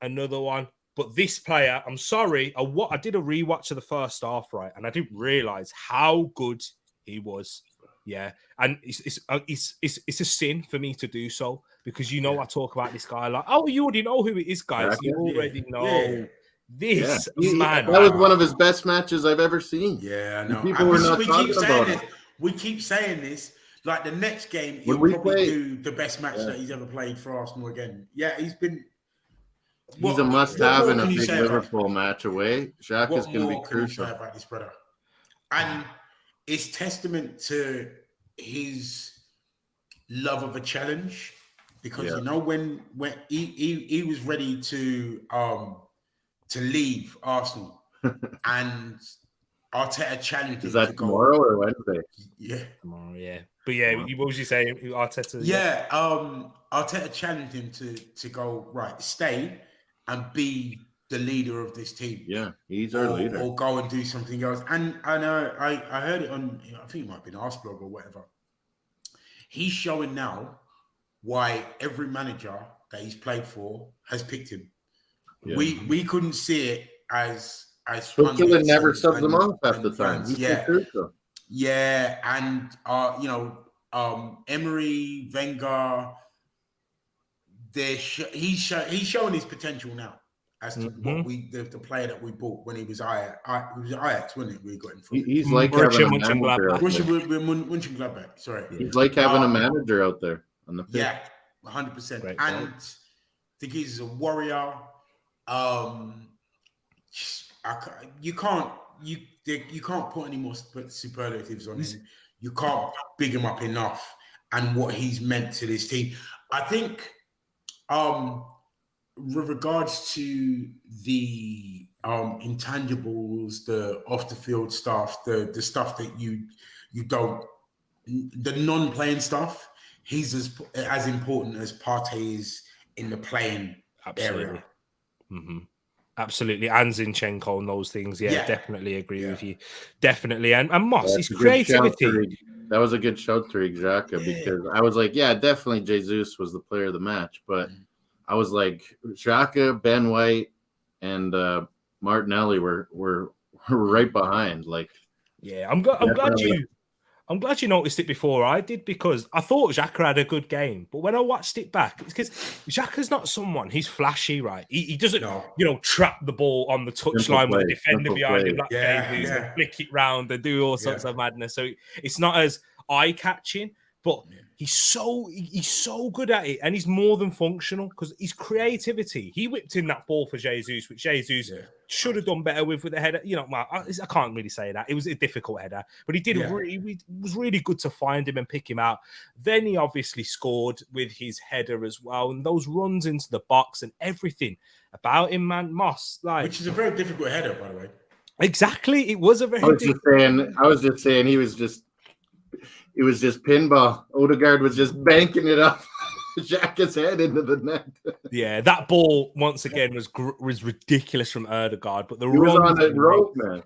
another one. But this player, I'm sorry, I did a rewatch of the first half, right, and I didn't realize how good he was. Yeah, and it's a sin for me to do so because I talk about this guy like, oh, you already know who it is, guys. You already know this man. That was one of his best matches I've ever seen. Yeah, I know. People were not talking about it. We keep saying this. Like the next game, he'll probably do the best match that he's ever played for Arsenal again. Yeah, he's a must-have in a big Liverpool match away. Xhaka's going to be crucial. About this brother, and it's testament to his love of a challenge because when he was ready to leave Arsenal and Arteta challenged him. Is that tomorrow or Wednesday? Yeah, tomorrow. Yeah, but what was you saying, Arteta? Yeah, Arteta challenged him to go right, stay and be the leader of this team. Yeah, he's our leader. Or go and do something else. And I know I heard it on, I think it might be an Arseblog or whatever. He's showing now why every manager that he's played for has picked him. Yeah. We couldn't see it as Tuchel never subs them off half the time. Yeah, and Emery, Wenger, he's showing his potential now as to what the player that we bought when he was Ajax. It was Ajax, wasn't it? We got him from. He's like having a manager. Mönchengladbach, sorry. He's like having a manager out there on the pitch. Yeah, 100%. And the geezer's a warrior. You can't put any more superlatives on him. You can't big him up enough and what he's meant to this team. I think with regards to the intangibles, the off the field stuff, the stuff that you don't, the non-playing stuff, he's as important as Partey is in the playing area. Mm-hmm. Absolutely, and Zinchenko and those things. Yeah, definitely agree with you. Definitely, and Moss, his creativity. That was a good shout, Tereak, Xhaka, because I was like, definitely Jesus was the player of the match, but I was like, Xhaka, Ben White, and Martinelli were right behind. Like, I'm glad you noticed it before I did, because I thought Xhaka had a good game. But when I watched it back, it's because Xhaka's not someone, he's flashy, right? He doesn't, trap the ball on the touchline with the defender behind him, like flick it round and do all sorts of madness. So it's not as eye-catching, but he's so good at it, and he's more than functional because his creativity. He whipped in that ball for Jesus, which Jesus should have done better with the header. I can't really say that. It was a difficult header, but he did. It was really good to find him and pick him out. Then he obviously scored with his header as well, and those runs into the box and everything about him, man. Moss, which is a very difficult header, by the way. Exactly, it was a very. I was just saying, it was just pinball. Odegaard was just banking it up Xhaka's head into the net. Yeah, that ball once again was ridiculous from Odegaard, but he was on that rope, man.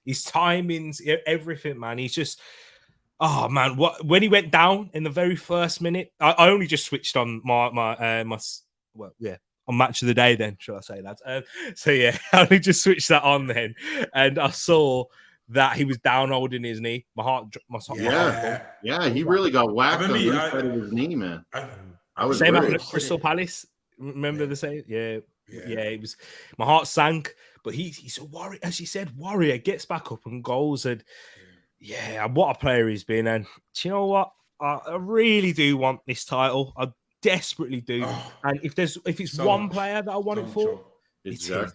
His timings, everything, man. He's just, when he went down in the very first minute, I only just switched on on Match of the Day. Then, shall I say that? I only just switched that on then, and I saw that he was down holding his knee. My heart. He really got whacked on the side of his knee, man. I was same happened at Crystal Palace. Remember the same? Yeah. It was. My heart sank, but he's a warrior. As you said, warrior, gets back up and goals, and what a player he's been. And do you know what? I really do want this title. I desperately do. And if it's one player that I want it for, it's him.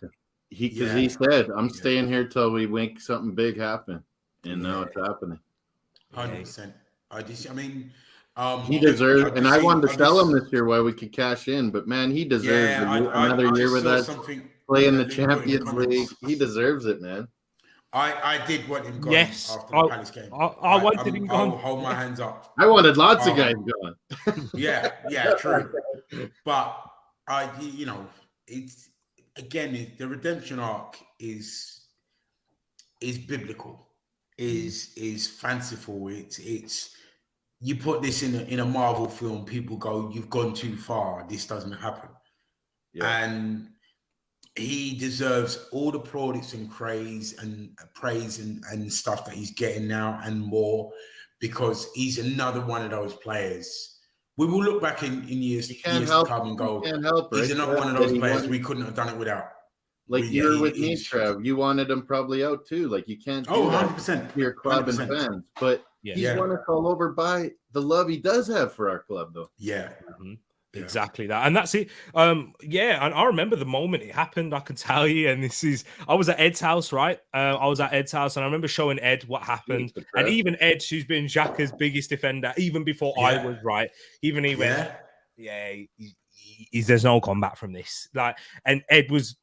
Because he said, I'm staying here till we make something big happen. And now it's happening. 100%. He deserves, and I wanted to sell him this year while we could cash in, but man, he deserves another year with us, play in the Champions League. He deserves it, man. I did want him gone Yes, after the Palace game. I wanted him I'll gone. hold my hands up. I wanted lots of guys gone. Yeah, true. But it's again the redemption arc is biblical, is fanciful. It's you put this in a Marvel film, people go, "You've gone too far. This doesn't happen." Yeah. And he deserves all the plaudits and praise and stuff that he's getting now and more, because he's another one of those players. We will look back in years to come and go, he's another one of those players we couldn't have done it without. Like you're with me, Trev. You wanted him probably out too. Like you can't do 100%. your club 100%. And fans. But he's won us all over by the love he does have for our club, though. Yeah. Mm-hmm. Yeah. Exactly that, and that's it. And I remember the moment it happened. I can tell you, and I was at Ed's house, right? I was at Ed's house, and I remember showing Ed what happened, and even Ed, who's been Xhaka's biggest defender, even before I was, right? Even he went, there's no comeback from this. Like, and Ed was,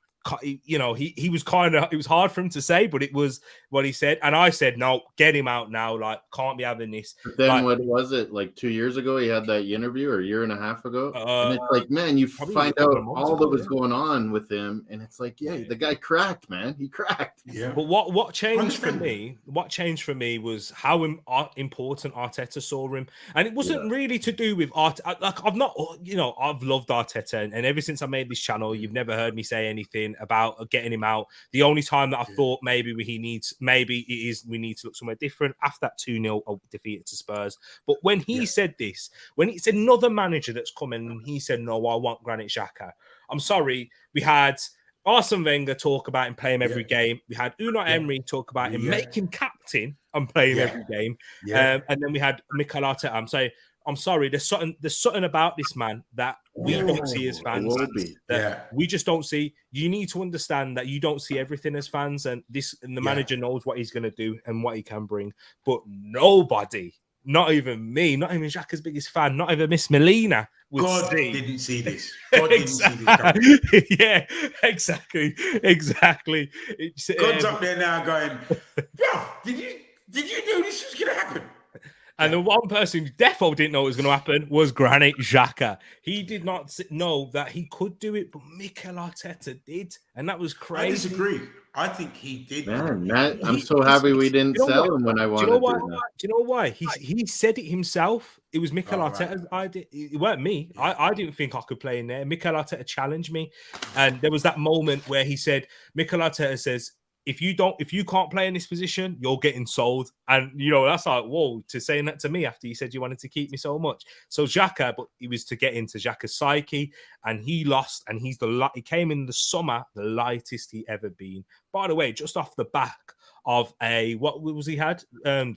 he was kind of, it was hard for him to say, but it was what he said. And I said, no, get him out now. Like, can't be having this. But then what was it? Like 2 years ago, he had that interview, or a year and a half ago. And it's like, man, you find out all that was going on with him. And it's like, the guy cracked, man. He cracked. Yeah. But what changed for me was how important Arteta saw him. And it wasn't really to do with Arteta. Like, I've loved Arteta. And ever since I made this channel, you've never heard me say anything about getting him out. The only time that I thought maybe we need to look somewhere different after that 2-0 defeat to Spurs. But when he said this, when it's another manager that's coming and he said, no, I want Granit Xhaka. I'm sorry, we had Arsene Wenger talk about him playing every game. We had Unai Emery talk about him, make him captain and play him every game. And then we had Mikel Arteta. I'm sorry, there's something about this man that we don't see as fans. We just don't see. You need to understand that you don't see everything as fans, and the manager knows what he's going to do and what he can bring. But nobody, not even me, not even Xhaka's biggest fan, not even Miss Melina, didn't see this. God didn't see this. Yeah, exactly. God's up there now going, bro, did you know this was going to happen? And the one person who defo didn't know it was going to happen was Granit Xhaka. He did not know that he could do it, but Mikel Arteta did. And that was crazy. I disagree. I think he did. Man, I'm so happy we didn't sell him when I wanted to. Do you know why? He said it himself. It was Mikel Arteta's idea. It weren't me. I didn't think I could play in there. Mikel Arteta challenged me. And there was that moment where he said, Mikel Arteta says, if you can't play in this position, you're getting sold. And, that's like, whoa, to saying that to me after you said you wanted to keep me so much. So Xhaka, but he was to get into Xhaka's psyche, and he lost, and he came in the summer, the lightest he ever been. By the way, just off the back of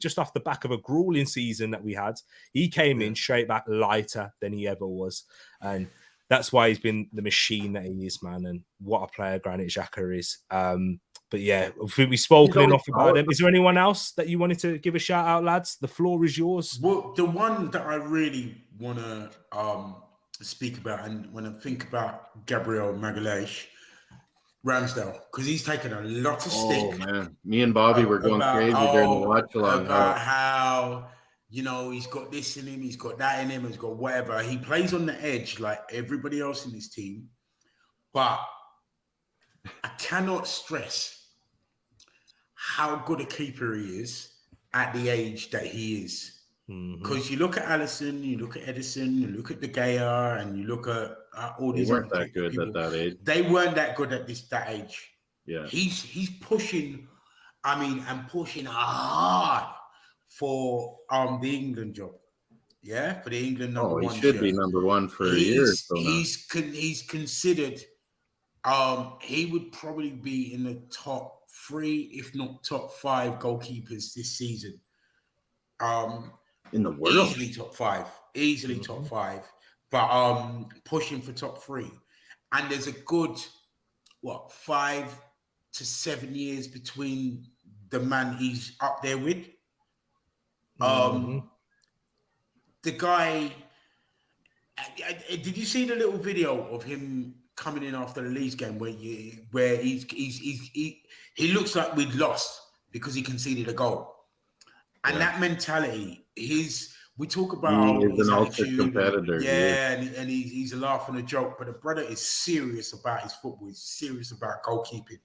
just off the back of a grueling season that we had, he came in straight back lighter than he ever was. And that's why he's been the machine that he is, man. And what a player Granit Xhaka is. But yeah, I think we've spoken enough about him. Is there anyone else that you wanted to give a shout out, lads? The floor is yours. Well, the one that I really want to speak about, and when I think about Gabriel Magalhaes, Ramsdale, because he's taken a lot of stick. Oh man, me and Bobby were going crazy during the watch along. About how he's got this in him, he's got that in him, he's got whatever. He plays on the edge like everybody else in his team, but I cannot stress how good a keeper he is at the age that he is. Because you look at Alisson, you look at Edison, you look at De Gea, and you look at all these. They weren't that good at that age. They weren't that good at that age. Yeah, he's pushing. And pushing hard for the England job. Yeah, for the England number one. He should be number one for a year. So he's considered. He would probably be in the top 3, if not top 5 goalkeepers this season. In the world, easily top 5, top 5, but pushing for top 3. And there's a good 5 to 7 years between the man he's up there with. The guy. Did you see the little video of him coming in after the Leeds game where he looks like we'd lost, because he conceded a goal. And that mentality, we talk about he is his an ultra attitude, competitor. and he's a laugh and a joke, but the brother is serious about his football. He's serious about goalkeeping.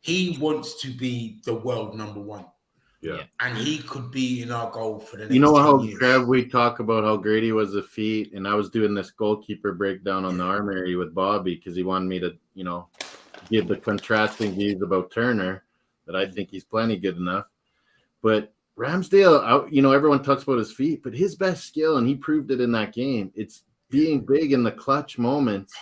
He wants to be the world number one. Yeah. And he could be in our goal for the next 10 how years. Trev, we talk about how great he was a feat, and I was doing this goalkeeper breakdown on the Armory with Bobby because he wanted me to, give the contrasting views about Turner, that I think he's plenty good enough. But Ramsdale, everyone talks about his feet, but his best skill, and he proved it in that game, it's being big in the clutch moments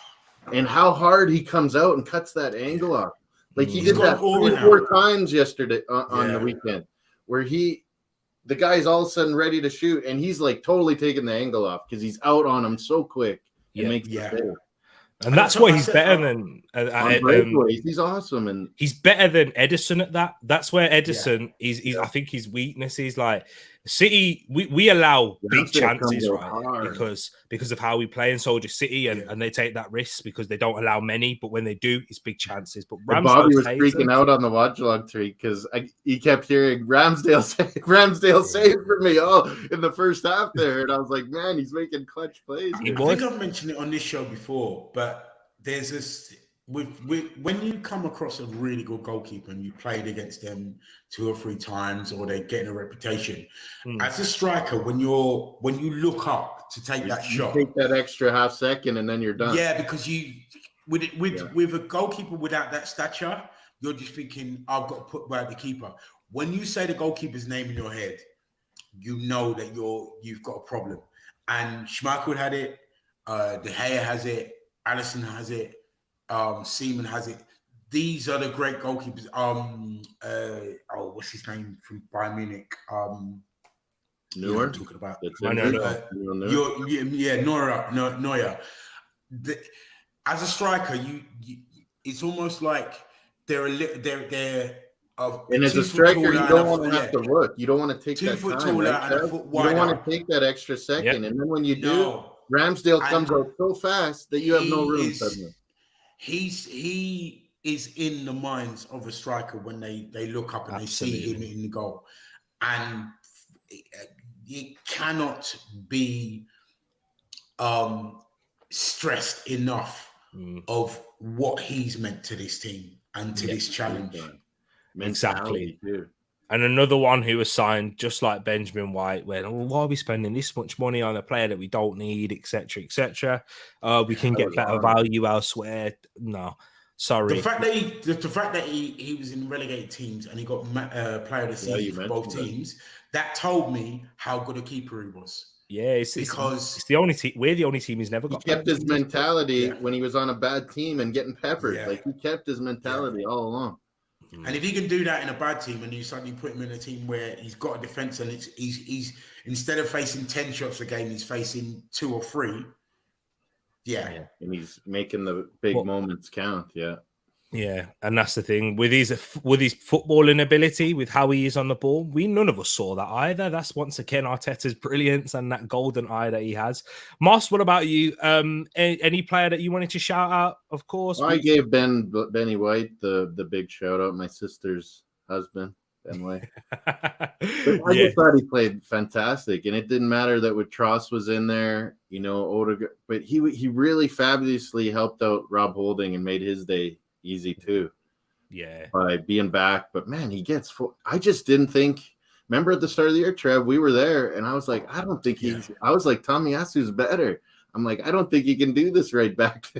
and how hard he comes out and cuts that angle off. Like he did that 3-4 times yesterday on the weekend, where the guy's all of a sudden ready to shoot, and he's like totally taking the angle off because he's out on him so quick. It makes the save. And that's why he's better than he's awesome, and he's better than Edison at that. That's where Edison is. I think his weakness is like City. We allow big chances, right? Because of how we play in Soldier City, and they take that risk because they don't allow many. But when they do, it's big chances. But Bobby was freaking out on the watch log tree because he kept hearing Ramsdale save for me in the first half there, and I was like, man, he's making clutch plays. I think I've mentioned it on this show before, but there's this when you come across a really good goalkeeper and you played against them 2 or 3 times, or they're getting a reputation as a striker, when you look up to take that shot, take that extra half second and then you're done. Yeah, because with a goalkeeper without that stature, you're just thinking, I've got to put by the keeper. When you say the goalkeeper's name in your head, you know that you've got a problem. And Schmeichel had it, De Gea has it, Alisson has it, Seaman has it. These are the great goalkeepers. What's his name from Bayern Munich? Neuer. I'm talking about. Neuer. As a striker, it's almost like they're and as a striker, you don't want to have to look. You don't want to take 2 foot time. Right? And a foot you don't want to take that extra second, and then when you do, Ramsdale comes out so fast that you have no room suddenly. He is in the minds of a striker when they look up and they see him in the goal, and it cannot be stressed enough of what he's meant to this team and to this challenge. Exactly. And another one who was signed just like Benjamin White, went, why are we spending this much money on a player that we don't need, etc., etc.? We can get better value elsewhere. No, sorry. The fact that he was in relegated teams and he got player of the season for both teams, that told me how good a keeper he was. Yeah, it's the only team. We're the only team he's never got. He kept his mentality when he was on a bad team and getting peppered. Yeah. Like he kept his mentality all along. And if he can do that in a bad team, and you suddenly put him in a team where he's got a defense and he's instead of facing 10 shots a game, he's facing 2 or 3. Yeah. And he's making the big moments count. Yeah. Yeah, and that's the thing with his footballing ability, with how he is on the ball. None of us saw that either. That's once again Arteta's brilliance and that golden eye that he has. Moss, what about you? Any player that you wanted to shout out? Of course, I gave Benny White the big shout out. My sister's husband, Ben White. I just thought he played fantastic, and it didn't matter that Tross was in there, Odegaard, but he really fabulously helped out Rob Holding and made his day easy too, by being back. But man, he gets I just didn't think. Remember at the start of the year, Trev, we were there, and I was like, I don't think I was like, Tomiyasu's better. I'm like, I don't think he can do this right back.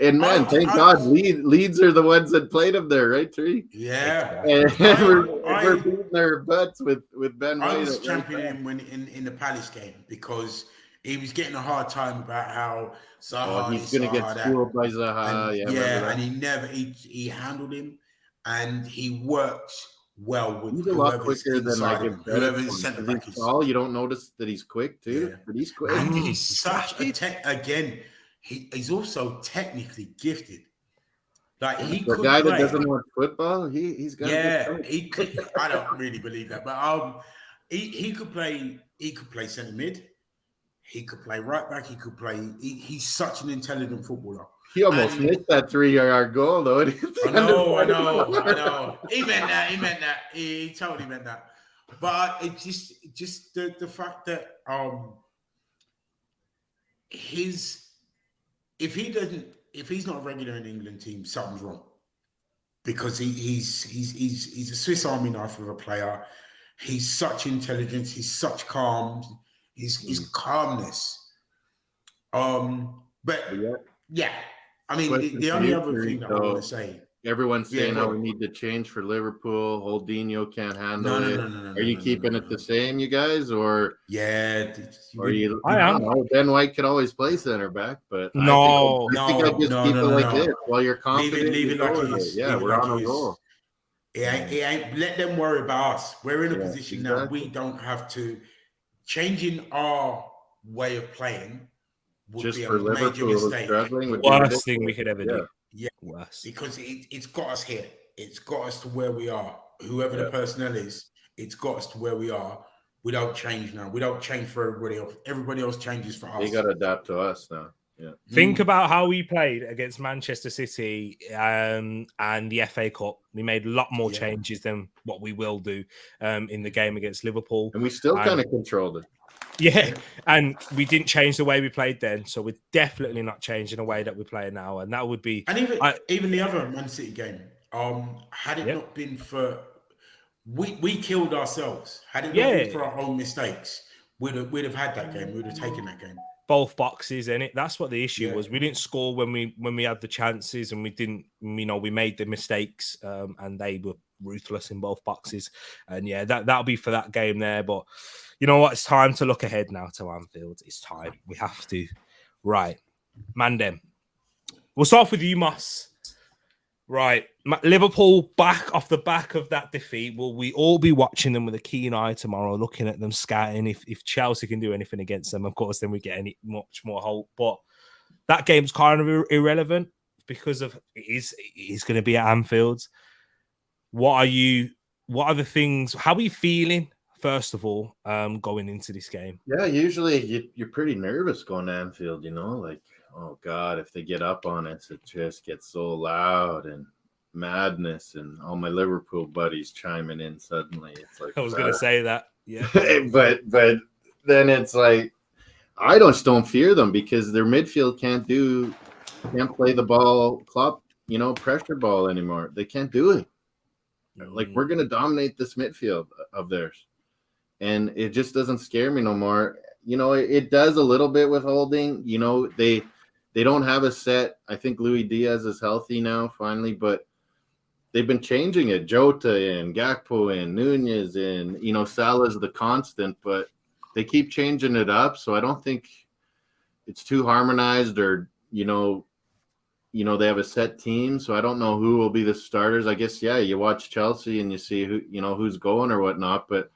And man, thank God, Leeds are the ones that played him there, right, Tereak? Yeah, and we're beating their butts with Ben White. I was championing him when in the Palace game because he was getting a hard time about how Zaha he's going to get schooled by Zaha. And he handled him, and he worked well with. He's a lot quicker than whoever's centre back is. You don't notice that he's quick too, but he's quick. And he's such a he's also technically gifted. Like he the could guy play. That doesn't watch football, he's got. Yeah, he could. I don't really believe that, but he could play. He could play centre mid. He could play right back. He could play. He's such an intelligent footballer. He almost missed that 3-yard goal, though. I know. He meant that. He totally meant that. But it's just the fact that if he's not a regular in the England team, something's wrong. Because he's a Swiss Army knife of a player. He's such intelligence. He's such calm. His calmness. But yeah. I mean, the only other thing that I want to say. Everyone's saying how we need to change for Liverpool. Holdinho can't handle it. Are you keeping it the same, you guys, or Or you, I am. Ben White could always play center back, but I think I just keep it like this. While you're confident, leave it like it is. Yeah, we're on a roll. It ain't. Let them worry about us. We're in a position now. We don't have to. Changing our way of playing would just be for a major mistake. Worst thing we could ever do. Yeah, worse. Because it's got us here. It's got us to where we are. Whoever the personnel is, it's got us to where we are. We don't change now. We don't change for everybody else. Everybody else changes for us. They got to adapt to us now. Yeah. Think about how we played against Manchester City and the FA Cup. We made a lot more changes than what we will do in the game against Liverpool. And we still kind of controlled it. Yeah, and we didn't change the way we played then, so we're definitely not changing the way that we play now. And that would be... And even the other Man City game, had it not been for... We killed ourselves. Had it not been for our own mistakes, we'd have had that game. We'd have taken that game. Both boxes in it. That's what the issue was. We didn't score when we had the chances, and we didn't. We made the mistakes, and they were ruthless in both boxes. And that'll be for that game there. But you know what? It's time to look ahead now to Anfield. It's time. We have to. Right, Mandem. We'll start off with you, Moss. Right, Liverpool back off the back of that defeat. Will we all be watching them with a keen eye tomorrow, looking at them scouting? If Chelsea can do anything against them, of course, then we get much more hope. But that game's kind of irrelevant because of it is going to be at Anfield. What are the things? How are you feeling? First of all, going into this game? Yeah, usually you're pretty nervous going to Anfield. Like. Oh God, if they get up on us, it just gets so loud and madness, and all my Liverpool buddies chiming in suddenly. It's like I was going to say that, yeah. but then it's like I don't fear them because their midfield can't play the ball, pressure ball anymore. They can't do it. Like we're going to dominate this midfield of theirs, and it just doesn't scare me no more. It does a little bit with Holding. They don't have a set. I think Luis Diaz is healthy now, finally, but they've been changing it. Jota and Gakpo and Nunez and, Salah's the constant, but they keep changing it up. So I don't think it's too harmonized or, they have a set team. So I don't know who will be the starters. I guess, you watch Chelsea and you see who's going or whatnot, but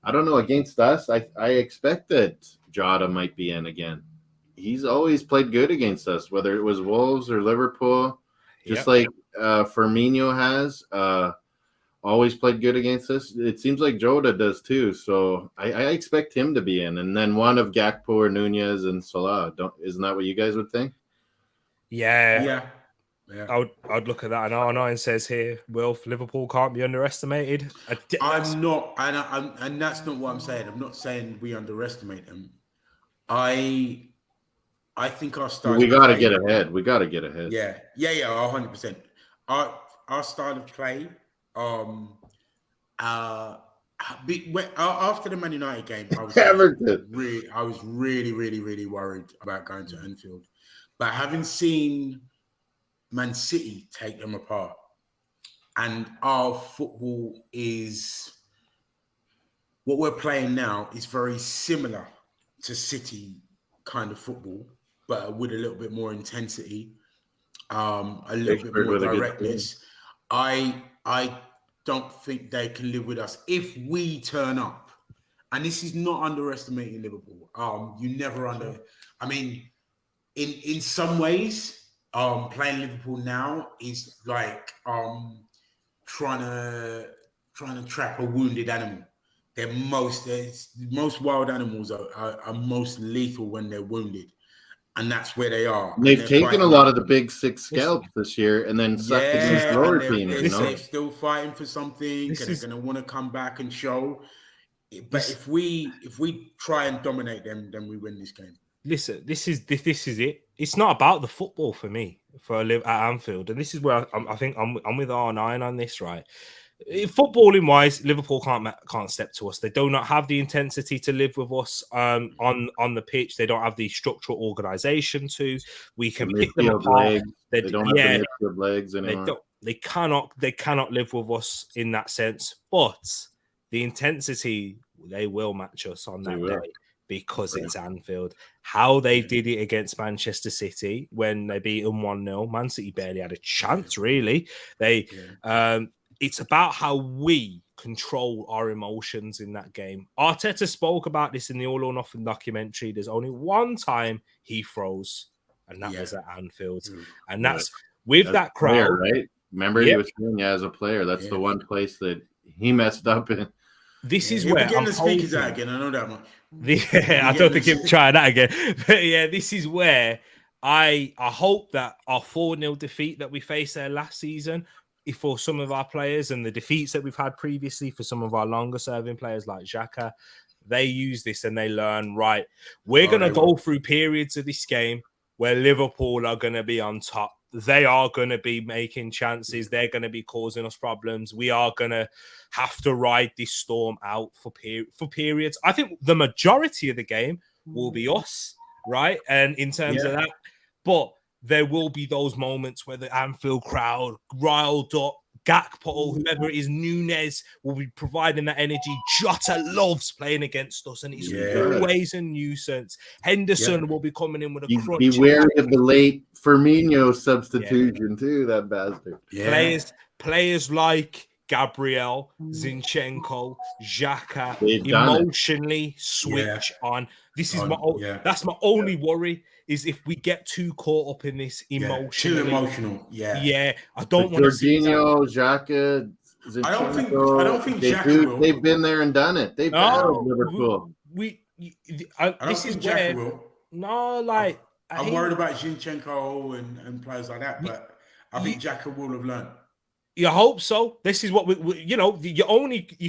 I don't know. Against us, I expect that Jota might be in again. He's always played good against us, whether it was Wolves or Liverpool, just like Firmino has always played good against us. It seems like Jota does too. So I expect him to be in. And then one of Gakpo or Nunez and Salah. Isn't that what you guys would think? Yeah. I'd look at that. And R9 says here, Wilf, Liverpool can't be underestimated. I'm not, and that's not what I'm saying. I'm not saying we underestimate them. I think our style. We got to get ahead. We got to get ahead. Yeah, 100%. Our style of play. After the Man United game, I was really worried about going to Anfield, but having seen Man City take them apart, and our football is what we're playing now is very similar to City kind of football, but with a little bit more intensity, a little bit more directness. I don't think they can live with us if we turn up. And this is not underestimating Liverpool. You never I mean, in some ways, playing Liverpool now is like trying to trap a wounded animal. Most wild animals are most lethal when they're wounded. and that's where they are. And they've taken a lot of the big six scalps this year, and then sucked against lower teams. They're still fighting for something, and they're going to want to come back and show. But if we try and dominate them, then we win this game. Listen, this is it. It's not about the football for me at Anfield, and this is where I think I'm with R9 on this, right? Footballing wise, Liverpool can't step to us. They do not have the intensity to live with us on the pitch. They don't have the structural organisation to. We can pick them apart. They don't have the midfield legs anymore. They cannot live with us in that sense. But the intensity, they will match us on that day because it's Anfield. How they did it against Manchester City when they beat them 1-0. Man City barely had a chance, really. It's about how we control our emotions in that game. Arteta spoke about this in the All or Nothing documentary. There's only one time he froze, and that was at Anfield. And that's with that crowd. Player, right? Remember, he was saying, as a player, that's the one place that he messed up in. This is where I'm the speakers out again. I know that much. I don't think he'll try that again. But this is where I hope that our 4-0 defeat that we faced there last season, for some of our players, and the defeats that we've had previously for some of our longer serving players like Xhaka, they use this and they learn, right, we're going to go through periods of this game where Liverpool are going to be on top. They are going to be making chances. They're going to be causing us problems. We are going to have to ride this storm out for periods. I think the majority of the game will be us, right? And in terms of that, but there will be those moments where the Anfield crowd riled up, Gakpo, whoever it is, Nunes will be providing that energy. Jota loves playing against us, and he's always a nuisance. Henderson will be coming in with a crutch. Be wary of the late Firmino substitution too, that bastard. Players like Gabriel, Zinchenko, Xhaka emotionally switch on. This is that's my only worry, is if we get too caught up in this emotionally. Too emotional. I don't want to see Jorginho, Xhaka, Zinchenko. I don't think Xhaka will. They've been there and done it. They've battled Liverpool. This is Xhaka will. No, like I'm worried about Zinchenko and players like that, but I think Xhaka will have learned. You hope so. This is what we you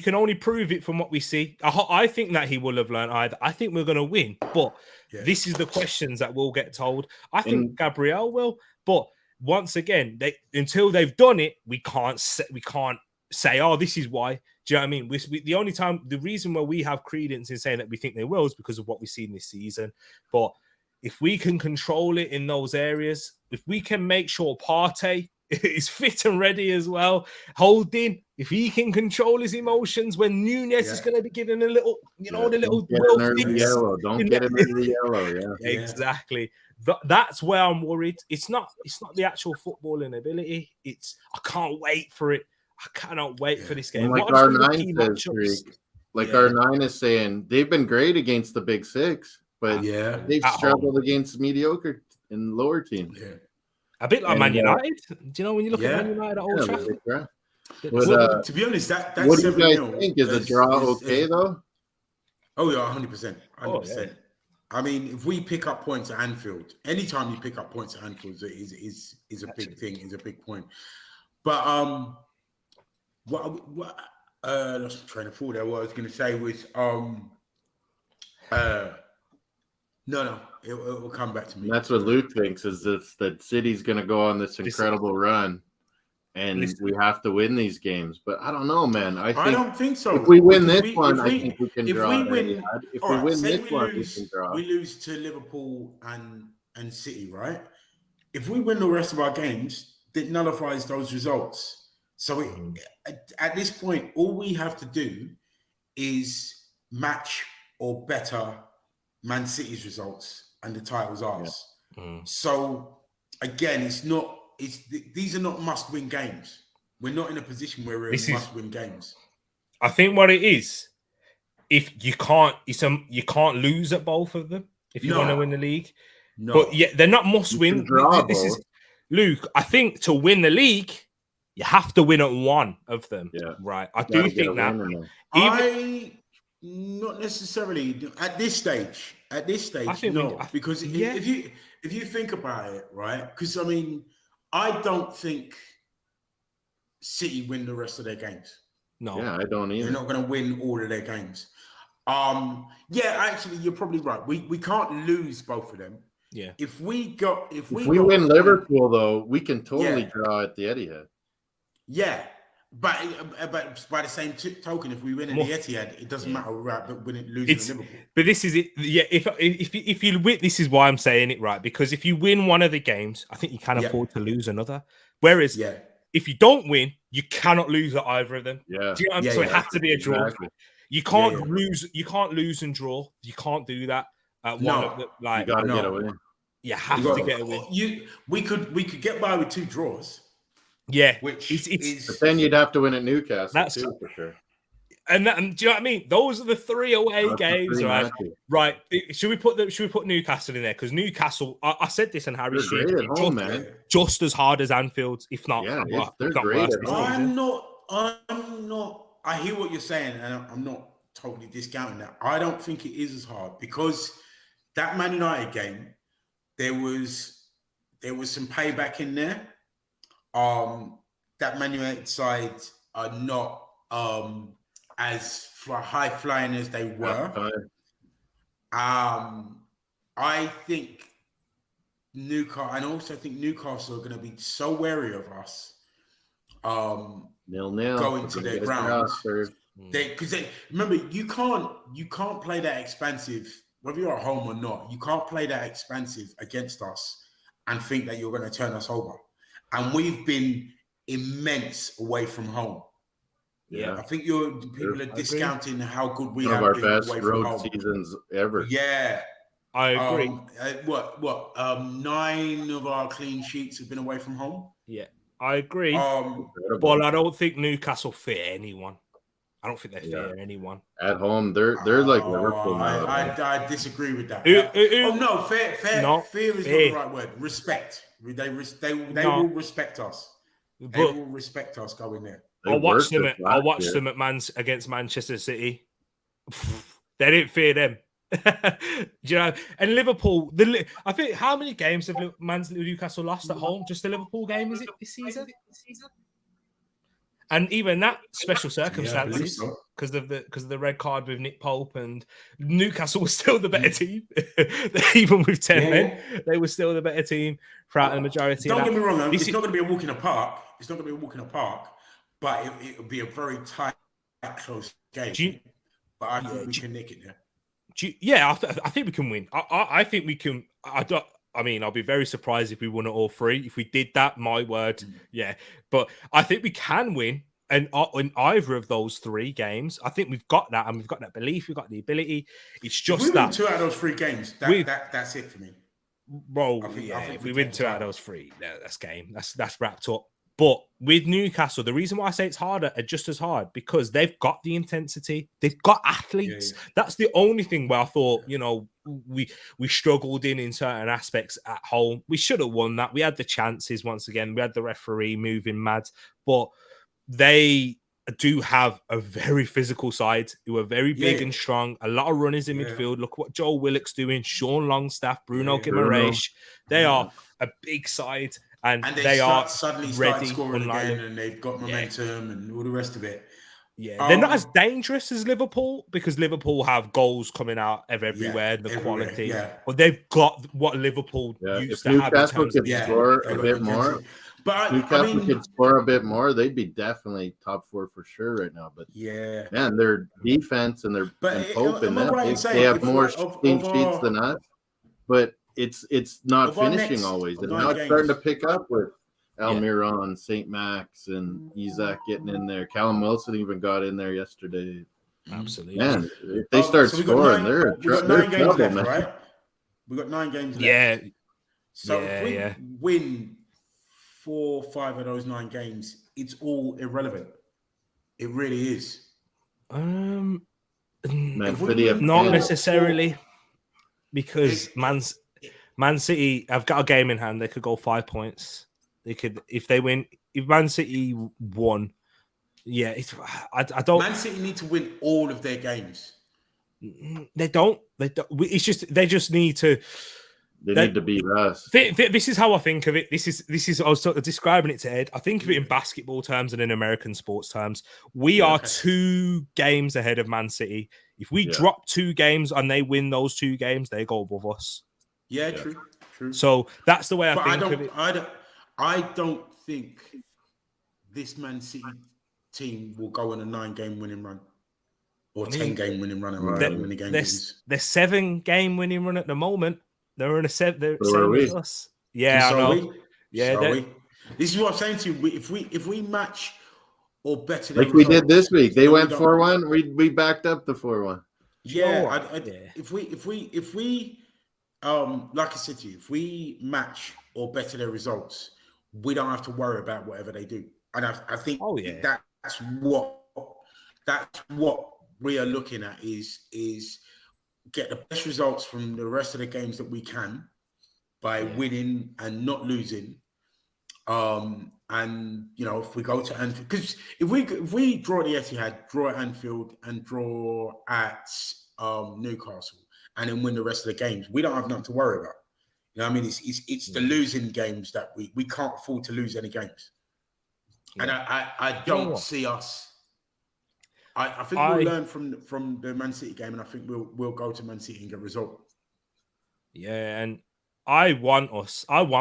can only prove it from what we see. I think that he will have learned either. I think we're going to win, but this is the questions that we'll get told. I think Gabriel will, but once again, until they've done it, we can't say, oh, this is why. Do you know what I mean? The reason why we have credence in saying that we think they will is because of what we've seen this season. But if we can control it in those areas, if we can make sure Partey is fit and ready as well, Holding, if he can control his emotions when Nunes is going to be giving a little, the little yellow. Don't get him in the yellow. Exactly. That's where I'm worried. It's not the actual footballing ability. I can't wait for it. I cannot wait for this game. Like R9 is saying, they've been great against the big six, but they've struggled against mediocre and lower teams. A bit like Man United. Do you know when you look at Man United at Old Trafford? To be honest, that's what do you guys think? Is a draw okay though? Oh yeah, 100%. 100%. I mean, if we pick up points at Anfield, anytime you pick up points at Anfield is a big thing, is a big point. But what lost train of thought there. What I was going to say was no, it will come back to me. And that's what Luke thinks, is that City's going to go on this incredible run, and we have to win these games. But I don't know, man. I don't think so. If we win this one, I think we can draw. If we win this one, we can draw. We lose to Liverpool and City, right? If we win the rest of our games, that nullifies those results. So at this point, all we have to do is match or better Man City's results, and the title's ours. So again, these are not must-win games. We're not in a position where we're in must-win games. I think what it is, if you can't lose at both of them if you want to win the league. No, but they're not must-win. This is Luke. I think to win the league, you have to win at one of them. Yeah, right. I do think that. Not necessarily at this stage. At this stage, think no, because yeah. if you think about it, right? Because I mean, I don't think City win the rest of their games. No. Yeah, I don't either. They're not going to win all of their games. Yeah, actually, you're probably right. We can't lose both of them. Yeah. If we win Liverpool, though, we can totally Yeah. draw at the Etihad. Yeah, but by the same token, if we win at the Etihad, it doesn't matter, right? But losing at Liverpool. But this is it. Yeah, if you win, this is why I'm saying it, right? Because if you win one of the games, I think you can afford to lose another. Whereas, if you don't win, you cannot lose at either of them. Yeah. Do you know what I mean? So it has to be a draw. Exactly. You can't lose. You can't lose and draw. You can't do that. No. You got to get a win. You have to get a win. We could get by with 2 draws. Yeah, which is. But then you'd have to win at Newcastle too, for sure. And do you know what I mean? Those are the 3 away games, right? Matches. Right. Should we put Newcastle in there? Because Newcastle, I said this in Harry's stream, just as hard as Anfield, if not. Yeah, they're if not great. Worse. I'm not. I hear what you're saying, and I'm not totally discounting that. I don't think it is as hard because that Man United game, there was some payback in there. That Man United side are not as high flying as they were. I think Newcastle, and also think Newcastle are going to be so wary of us. 0-0 going to their grounds. Because remember, you can't play that expansive, whether you're at home or not. You can't play that expansive against us and think that you're going to turn us over. And we've been immense away from home. Yeah, I think people are discounting how good we have have our been best away road from home. seasons ever. Yeah, I agree. 9 of our clean sheets have been away from home. Yeah, I agree. But I don't think Newcastle fear anyone. I don't think they fear anyone at home. They're like Liverpool now. I disagree with that. Fear is not the right word. Respect. They will respect us. They will respect us going there. I watched them at against Manchester City. They didn't fear them. Do you know? And Liverpool, I think how many games have Newcastle lost at home? Just the Liverpool game, is it this season? And even that special circumstances because of the red card with Nick Pope, and Newcastle was still the better team. Even with 10 men, they were still the better team throughout the majority. Don't get me wrong, it's not going to be a walk in the park. It's not going to be a walk in the park, but it will be a very tight, close game. But I think we can nick it there. I think we can win. I think we can. I mean, I'll be very surprised if we won it all 3. If we did that, my word, But I think we can win, and in either of those 3 games, I think we've got that, and we've got that belief, we've got the ability. It's just if we win 2 out of those 3 games, that's it for me. Bro, I think if we win 2 out of those 3, that's game. That's wrapped up. But with Newcastle, the reason why I say it's harder are just as hard because they've got the intensity, they've got athletes. That's the only thing where I thought, we struggled in certain aspects at home. We should have won that. We had the chances once again. We had the referee moving mad, but they do have a very physical side who are very big and strong. A lot of runners in midfield. Look what Joel Willock's doing. Sean Longstaff, Bruno Guimaraes. They are a big side. And they are suddenly ready, scoring again, and they've got momentum and all the rest of it. Yeah, they're not as dangerous as Liverpool because Liverpool have goals coming out of everywhere, the quality. But they've got what Liverpool used to have. If Newcastle could score a bit more, Newcastle could score a bit more, they'd be definitely top 4 for sure right now. But man, their defense and their Pope and that they have more clean sheets than us, but it's not finishing always. And now it's starting to pick up with Almiron, St. Max, and Isaac getting in there. Callum Wilson even got in there yesterday. Absolutely. Man, if they start scoring, they're trouble, left, right? We got 9 games left. Yeah. So if we win 4 or 5 of those 9 games, it's all irrelevant. It really is. Not necessarily, because Man City have got a game in hand. They could go 5 points. They could, if they win. If Man City won, I don't. Man City need to win all of their games. They don't. It's just they just need to. They need to beat us. This is how I think of it. This is. I was sort of describing it to Ed. I think of it in basketball terms and in American sports terms. We are 2 games ahead of Man City. If we drop 2 games and they win those 2 games, they go above us. Yeah, true. So that's the way I think of it. I don't think this Man City team will go on a 9-game winning run or 10-game winning run. They're 7-game winning run at the moment. They're in a 7. They're same as us. Yeah, so I know. We. This is what I'm saying to you. If we match or better, like we did this week, they went 4-1. We backed up the 4-1. Yeah, if we like I said to you, if we match or better their results, we don't have to worry about whatever they do. And I think that's what we are looking at is get the best results from the rest of the games that we can by winning and not losing. And if we go to Anfield, because if we draw the Etihad, draw at Anfield, and draw at Newcastle, and then win the rest of the games, we don't have nothing to worry about. You know what I mean? It's the losing games that we can't afford to lose any games. Yeah. And I don't see us. I think we'll learn from the Man City game, and I think we'll go to Man City and get a result. Yeah, and I want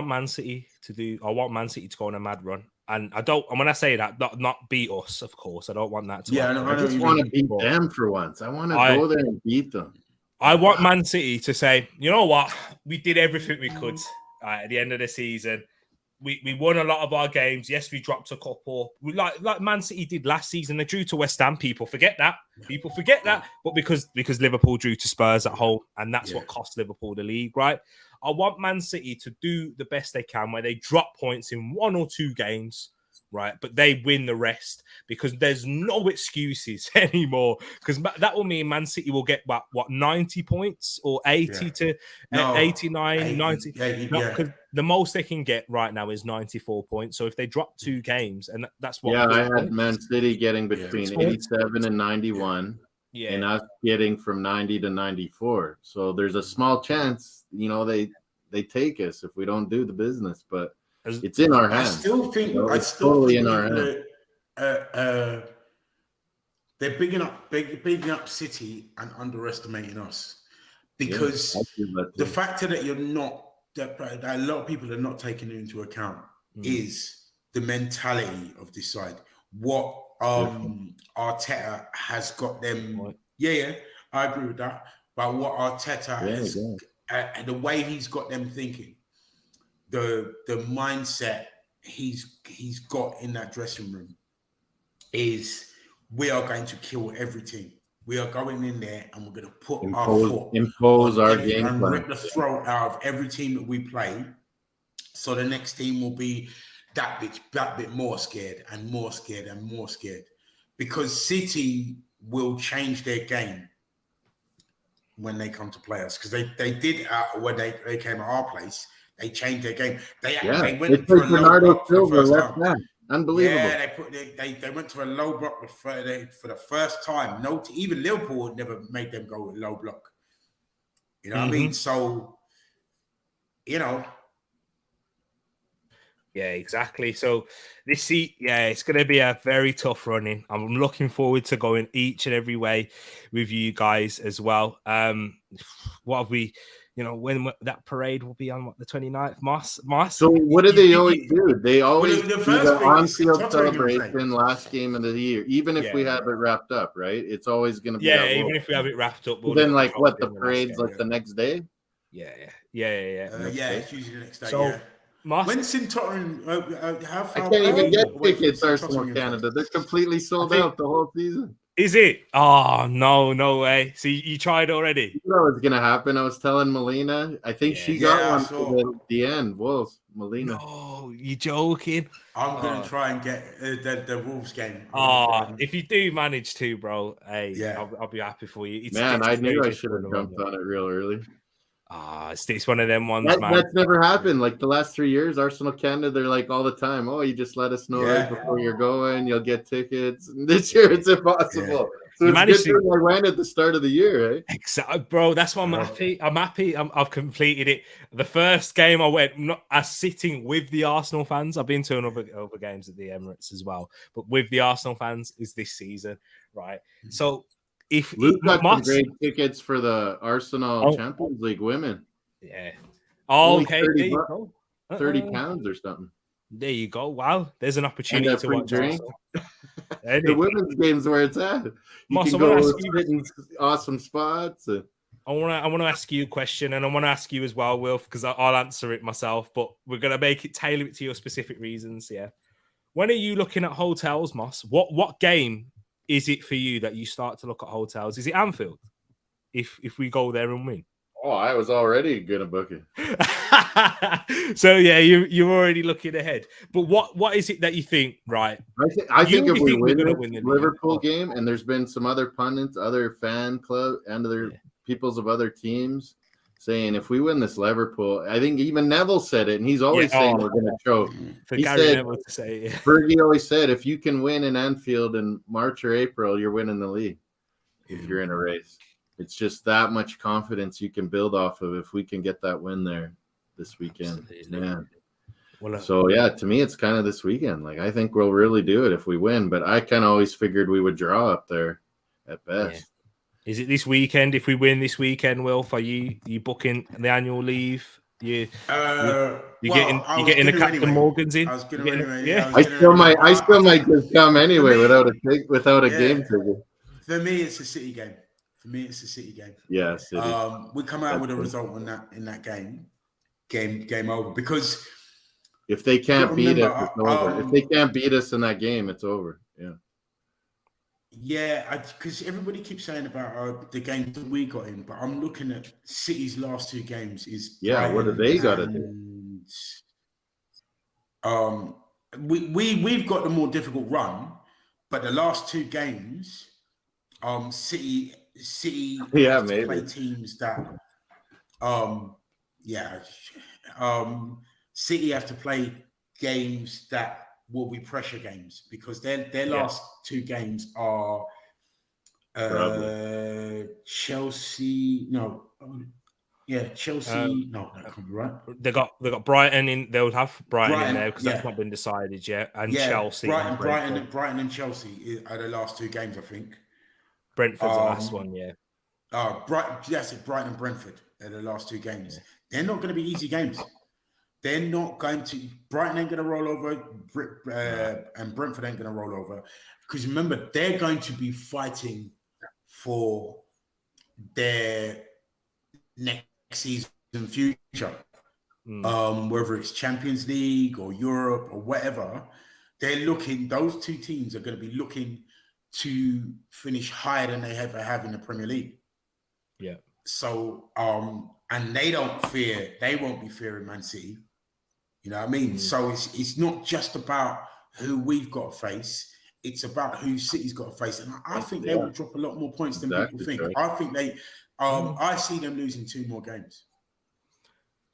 Man City to go on a mad run. And when I say that, not beat us, of course. I don't want that to happen. I just want to beat them for once. I want to go there and beat them. I want Man City to say, you know what? We did everything we could at the end of the season. We won a lot of our games. Yes, we dropped a couple. We like Man City did last season. They drew to West Ham. People forget that. But because Liverpool drew to Spurs at home, and that's what cost Liverpool the league, right? I want Man City to do the best they can, where they drop points in 1 or 2 games, right? But they win the rest, because there's no excuses anymore. Because that will mean Man City will get what 90 points or 80 to 89, 90. Because the most they can get right now is 94 points. So if they drop 2 games, and that's what. Yeah, I had Man City getting between 87 and 91. Yeah. And us getting from 90 to 94. So there's a small chance, they take us if we don't do the business, but it's in our hands. I still think in our hands. They're bigging up City and underestimating us, because the factor that that a lot of people are not taking into account is the mentality of this side. What Arteta has got them. Yeah, I agree with that. But what Arteta has, the way he's got them thinking, the mindset he's got in that dressing room is, we are going to kill every team. We are going in there and we're going to put impose our game and plan, rip the throat out of every team that we play. So the next team will be that bit more scared and more scared and more scared, because City will change their game when they come to play us, because they did when they came at our place. They changed their game. They went for a low block for the first time. Unbelievable. Yeah, they went to a low block for the first time. Even Liverpool had never made them go with low block. You know what I mean? So, Yeah, exactly. So it's going to be a very tough running. I'm looking forward to going each and every way with you guys as well. What have we, when that parade will be on the 29th, Moss? So what do they always do? They always do the on-field celebration last game of the year, even if we have it wrapped up, right? It's always going to be even if we have it wrapped up. Then the parade's the next day? Yeah. It's usually the next day. So, when's in Tottenham? How far? I can't even get tickets. Arsenal Canada, they're completely sold out the whole season. Is it? Oh no way! So you tried already? You know what's gonna happen? I was telling Melina. I think she got one for the end. Wolves, Melina. No, you joking? I'm gonna try and get the Wolves game. If you do manage to, bro, I'll be happy for you. I knew I should have jumped on it real early. It's one of them ones, man. That's never happened. Like the last 3 years, Arsenal Canada, they're like all the time, oh, you just let us know right before you're going, you'll get tickets. And this year, it's impossible. So it's good thing I went at the start of the year, eh? Exactly, bro. That's why I'm happy. I'm happy. I've completed it. The first game I went, I was sitting with the Arsenal fans. I've been to other games at the Emirates as well, but with the Arsenal fans is this season, right? So if Luke got some great tickets for the Arsenal Champions League women. Yeah. Oh, okay. There you go. £30 or something. There you go. Wow. There's an opportunity to watch Arsenal. The women's games where it's at. You can go sit in awesome spots. I want to ask you a question, and I want to ask you as well, Wilf, because I'll answer it myself. But we're gonna tailor it to your specific reasons. Yeah. When are you looking at hotels, Moss? What game is it for you that you start to look at hotels? Is it Anfield? If we go there and win. Oh, I was already gonna book it. So yeah, you're already looking ahead. But what is it that you think? Right, I think if we win the Liverpool game, and there's been some other pundits, other fan club, and other peoples of other teams saying if we win this Liverpool, I think even Neville said it, and he's always saying we're going to choke. For Gary Neville to say, Fergie always said if you can win in Anfield in March or April, you're winning the league. If you're in a race. It's just that much confidence you can build off of if we can get that win there this weekend. Yeah. So, to me, it's kind of this weekend. Like, I think we'll really do it if we win, but I kind of always figured we would draw up there at best. Yeah. Is it this weekend? If we win this weekend, Wilf, are you booking the annual leave? You're getting the Captain Morgan's in. I was going to yeah. I still might just come anyway without a game ticket. For me, it's a City game. Yeah, City. We come out with a result in that game over, because if they can't beat us, it's over. If they can't beat us in that game, it's over. Yeah. Yeah, because everybody keeps saying about the game that we got in, but I'm looking at City's last two games. What do they got to do? We've got the more difficult run, but the last two games, City have to play teams that City have to play games that will be pressure games, because their last two games are Chelsea. Chelsea. No, that can't be right. They got Brighton in. They would have Brighton in there because that's not been decided yet. And Chelsea, Brighton and Chelsea are the last two games, I think. Brentford's the last one, Brighton and Brentford are the last two games. They're not going to be easy games. They're not going to. Brighton ain't going to roll over, and Brentford ain't going to roll over, because remember, they're going to be fighting for their next season future. Whether it's Champions League or Europe or whatever, those two teams are going to be looking to finish higher than they ever have in the Premier League. Yeah. So, and they won't be fearing Man City. You know what I mean? So it's not just about who we've got to face. It's about who City's got to face. And I think they will drop a lot more points than people think. Right. I think I see them losing 2 more games.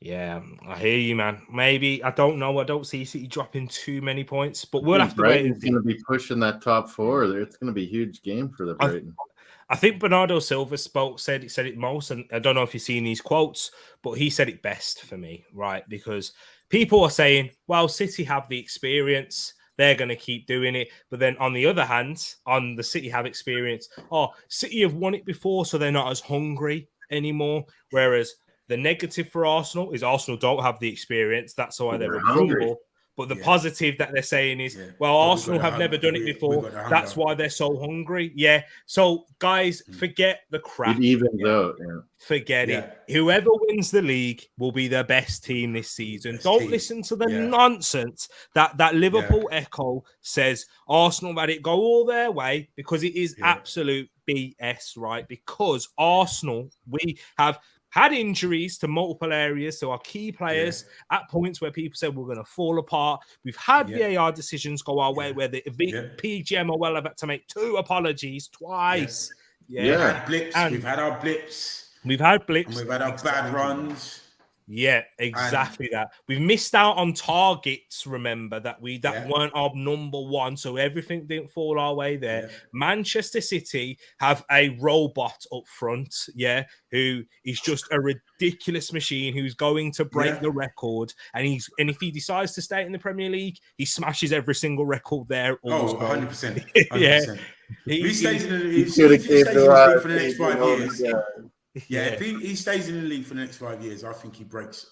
Yeah, I hear you, man. Maybe, I don't know. I don't see City dropping too many points, but we'll have to wait. It's going to be pushing that top 4. It's going to be a huge game for the Brighton. I think Bernardo Silva said it most, and I don't know if you've seen these quotes, but he said it best for me, right? Because people are saying, well, City have the experience, they're going to keep doing it. But then on the other hand, on the City have experience, City have won it before, so they're not as hungry anymore. Whereas the negative for Arsenal is Arsenal don't have the experience. That's why they're hungry. But the positive that they're saying is, Arsenal have never done it before. That's why they're so hungry. Yeah. So, guys, forget the crap. Forget it. Whoever wins the league will be the best team this season. Don't listen to the nonsense that Liverpool echo says Arsenal had it go all their way, because it is absolute BS, right? Because Arsenal, we have had injuries to multiple areas, to our key players at points where people said we're going to fall apart. We've had VAR decisions go our way where the PGM have had to make 2 apologies twice. We've had blips. We've had our blips. We've had blips. And we've had our bad runs. Yeah, exactly that. We've missed out on targets, remember, that weren't our number one, so everything didn't fall our way there. Yeah. Manchester City have a robot up front, who is just a ridiculous machine who's going to break the record. And if he decides to stay in the Premier League, he smashes every single record there. Oh, 100%. 100%. Yeah. He stays in the league for the next 5 years. Yeah, if he stays in the league for the next 5 years, I think he breaks.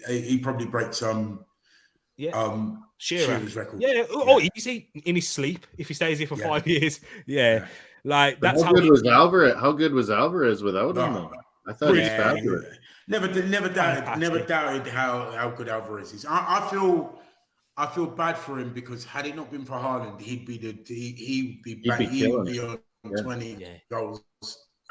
He probably breaks Shearer's record. Yeah. Oh, easy in his sleep if he stays here for 5 years. Yeah. Like that's how good was Alvarez? How good was Alvarez without him? Though? I thought he was fabulous. Never doubted how good Alvarez is. I feel bad for him because had it not been for Haaland, he'd be on 20 goals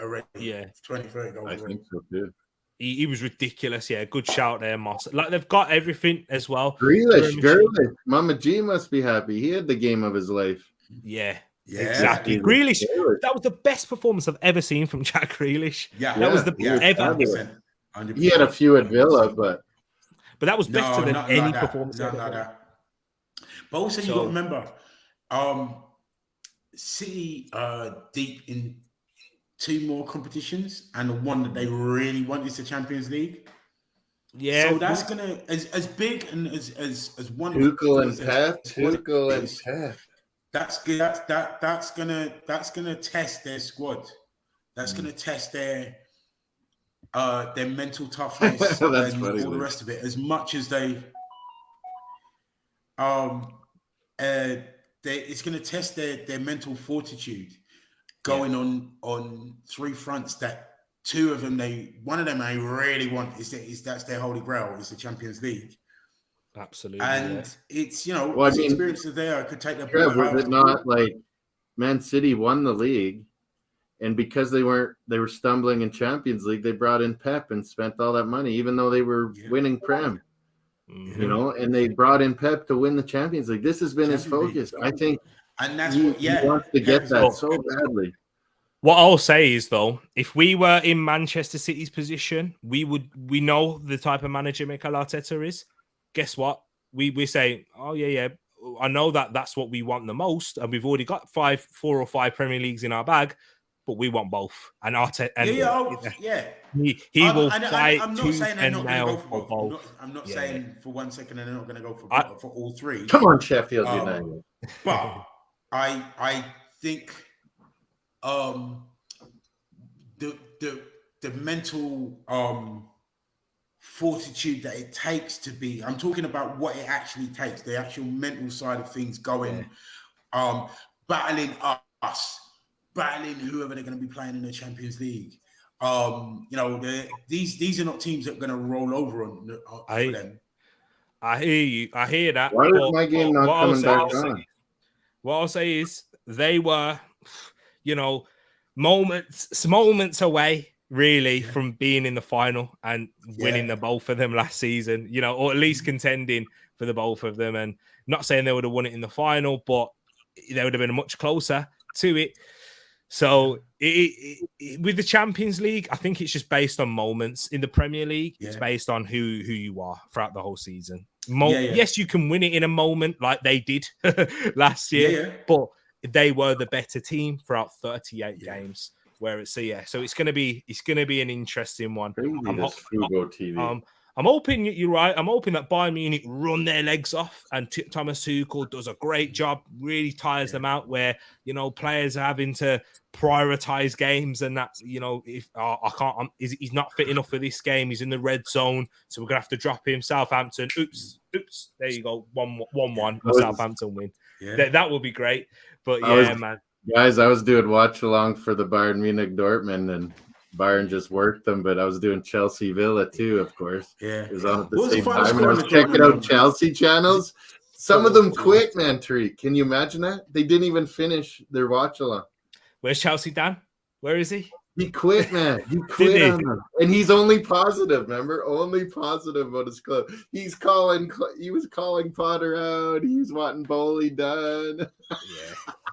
already. Yeah, 20, 30 goals. I think so too. He was ridiculous. Yeah, good shout there, Moss. Like they've got everything as well. Grealish. Mama G must be happy. He had the game of his life. Yeah, exactly. Grealish. That was the best performance I've ever seen from Jack Grealish. Yeah, that was the ever. 100%. He had a few at Villa, but that was better than any performance. But also, you got to remember, City deep in 2 more competitions, and the one that they really want is the Champions League. Yeah, so that's gonna as big and as wonderful. Tuchel and Pep. That's gonna test their squad. That's gonna test their mental toughness and all the rest of it. As much as they it's going to test their mental fortitude going on 3 fronts that 2 of them one of them they really want that's their holy grail is the Champions League. Absolutely. And it's experiences there could take their was it not like Man City won the league, and because they were stumbling in Champions League, they brought in Pep and spent all that money, even though they were winning Prem. Mm-hmm. And they brought in Pep to win the Champions League. This has been his focus. I think and that's he wants to get that so badly. What I'll say is, though, if we were in Manchester City's position, we know the type of manager Mikel Arteta is. Guess what? We say, oh, yeah, I know that's what we want the most, and we've already got 4 or 5 Premier Leagues in our bag, but we want both. And Arteta, he will fight. I'm not saying they're not going to go for both. I'm not saying for 1 second they're not going to go for all 3. Come on, Sheffield United. But I think the mental fortitude that it takes to be. I'm talking about what it actually takes, the actual mental side of things going, battling us. Battling whoever they're going to be playing in the Champions League. These are not teams that are going to roll over on them. I hear you. I hear that. Why is my game not coming back on? What I'll say is they were, moments away, really, from being in the final and winning the both of them last season, or at least contending for the both of them. And not saying they would have won it in the final, but they would have been much closer to it. So with the Champions League, I think it's just based on moments. In the Premier League, it's based on who you are throughout the whole season. Yes, you can win it in a moment like they did last year, but they were the better team throughout 38 games. Where it's so it's gonna be an interesting one. I'm hoping you're right. I'm hoping that Bayern Munich run their legs off and Thomas Tuchel does a great job, really tires them out where, players are having to prioritize games and that, if he's not fit enough for this game. He's in the red zone. So we're going to have to drop him. Southampton. Oops. There you go. 1-1. Southampton win. Yeah. That would be great. But man. Guys, I was doing watch along for the Bayern Munich Dortmund and Bayern just worked them, but I was doing Chelsea Villa too, of course. Yeah. It was on at the same time. And I was checking out Chelsea channels. Some of them quit, man, Tereak. Can you imagine that? They didn't even finish their watch along. Where's Chelsea, Dan? Where is he? He quit, man. He quit on them. And he's only positive, remember? Only positive about his club. He was calling Potter out. He was wanting Bowley done.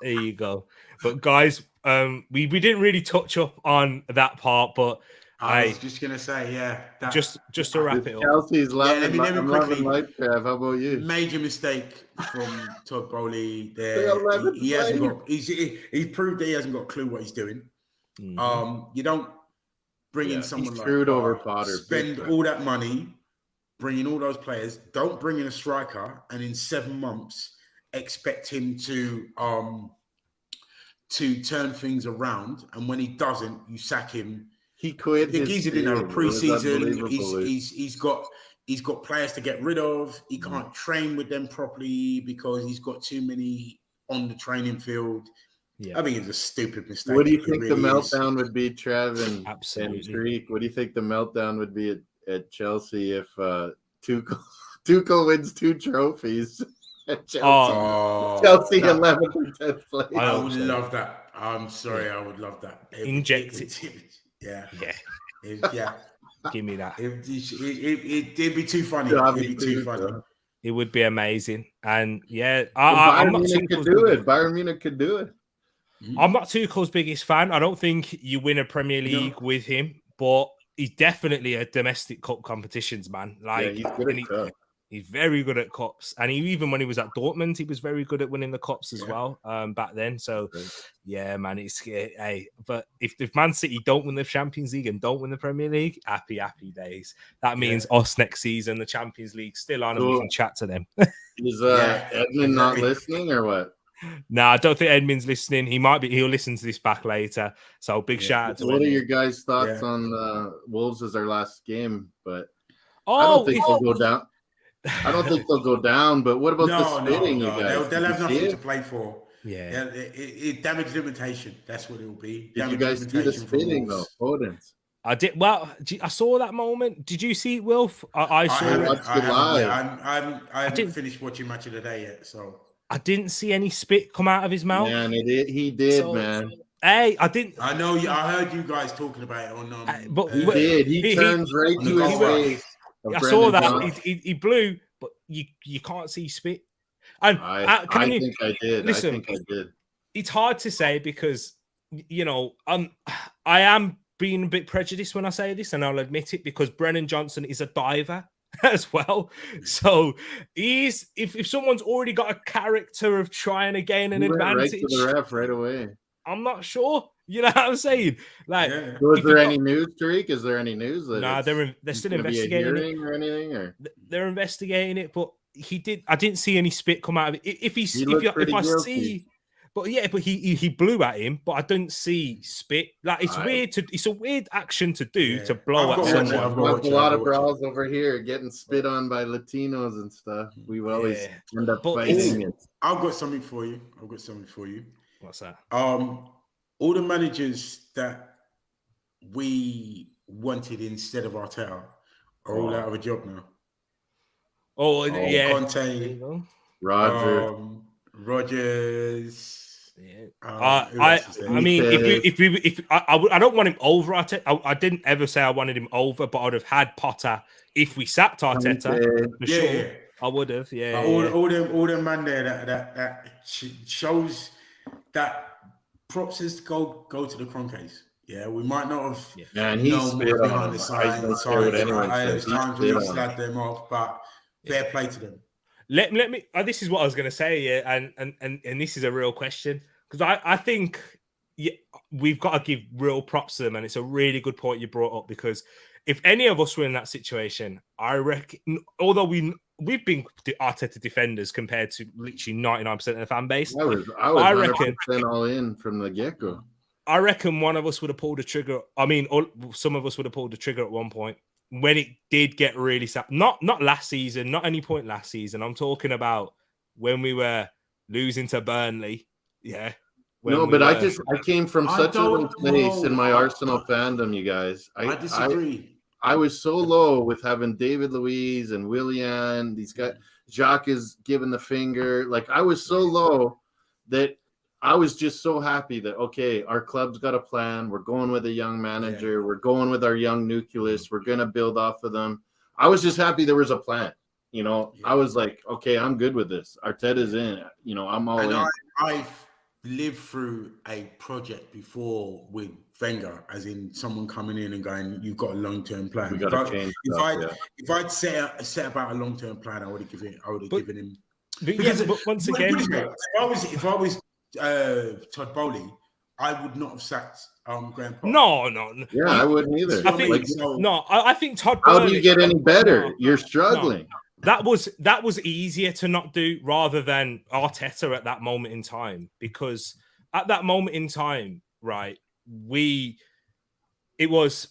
There you go. But guys, we didn't really touch up on that part, but I was just gonna say, just to wrap it up. Chelsea's loving. let me I'm quickly. loving life, Trav. How about you? Major mistake from Todd Bowley there. They 11 He hasn't players. got. He's proved that he hasn't got a clue what he's doing. You don't bring in someone like screwed over Potter. Spend all that money, bring in all those players. Don't bring in a striker, and in 7 months expect him to turn things around. And when he doesn't, you sack him. He quit. The geezer didn't have a preseason. He's got players to get rid of. He can't train with them properly because he's got too many on the training field. Yeah. I think it's a stupid mistake. What do you think the meltdown would be, Trev and Absolutely. Tereak? What do you think the meltdown would be at Chelsea if Tuchel wins 2 trophies at Chelsea? Chelsea 11th or 10th place. I would love that. I'm sorry, I would love that. Inject it. Yeah. Give me that. It'd be too funny. It'd be too funny. It would be amazing. And I'm not Munich could do it. Bayern Munich could do it. I'm not Tuchel's biggest fan. I don't think you win a Premier League with him, but he's definitely a domestic cup competitions man. Like he's good at cups. He's very good at cups, and even when he was at Dortmund, he was very good at winning the cups as well. Back then, so man, it's hey. But if Man City don't win the Champions League and don't win the Premier League, happy days. That means us next season, the Champions League still on, and we can chat to them. Is Edmund not listening or what? No, I don't think Edmund's listening. He might be. He'll listen to this back later. So big shout out to What Edmund. are your guys' thoughts on Wolves as their last game? But I don't think they'll go down. I don't think they'll go down, but what about the spitting, you guys? They'll have nothing to play for. Yeah. It damage limitation. That's what it will be. Did you guys see the spitting, though? Odin's. I did. Well, I saw that moment. Did you see it, Wilf? I saw it. Watched it live. I haven't finished watching Match of the Day yet, so. I didn't see any spit come out of his mouth. Man, he did, man. Hey, I didn't. I know. I heard you guys talking about it on. But he did. He turns right to his face. I saw that he blew, but you can't see spit. And I think I did. Listen, I think I did. It's hard to say because I am being a bit prejudiced when I say this, and I'll admit it because Brennan Johnson is a diver as well. So if someone's already got a character of trying to gain an advantage, right to the ref right away. I'm not sure. You know what I'm saying? Like, So is there any news, Tereak? Is there any news? Nah, they're still investigating it. Or anything, or they're investigating it, but I didn't see any spit come out of it. If I see, but he blew at him, but I didn't see spit. Like it's a weird action to do to blow at someone. I've got a lot of brawls over here getting spit on by Latinos and stuff. We always end up fighting it. I've got something for you. What's that? All the managers that we wanted instead of Arteta are all out of a job now. Conte, Rodgers. Yeah. I mean, I don't want him over Arteta. I didn't ever say I wanted him over, but I'd have had Potter if we sacked Arteta for sure. Yeah. I would have. Yeah. All them man there that shows that props is go to the Kroenkes. Yeah, we might not have. Man, he's behind the scenes. There's times we slagged them off, but fair play to them. Let me. This is what I was going to say. Yeah, and this is a real question because I think we've got to give real props to them, and it's a really good point you brought up because if any of us were in that situation, I reckon. Although we've been Arteta defenders compared to literally 99% of the fan base. I reckon all in from the get-go. I reckon one of us would have pulled the trigger. I mean, some of us would have pulled the trigger at one point when it did get really sad. Not last season, not any point last season. I'm talking about when we were losing to Burnley. Yeah. I came from such a low place in my Arsenal fandom, you guys. I disagree. I was so low with having David Luiz and Willian. These guys, Jacques is giving the finger. Like I was so low that I was just so happy that, okay, our club's got a plan. We're going with a young manager. Yeah. We're going with our young nucleus. We're going to build off of them. I was just happy there was a plan. I was like, okay, I'm good with this. Arteta's in. I'm all in. lived through a project before with Wenger, as in someone coming in and going, "You've got a long-term plan." We got to change stuff. If I'd set about a long-term plan, I would have given him. But once again, if I was Todd Bowley, I would not have sacked Graham Potter. No. Yeah, I wouldn't either. I think Todd. How do you get any better? You're struggling. That was easier to not do rather than Arteta at that moment in time, because at that moment in time, right, it was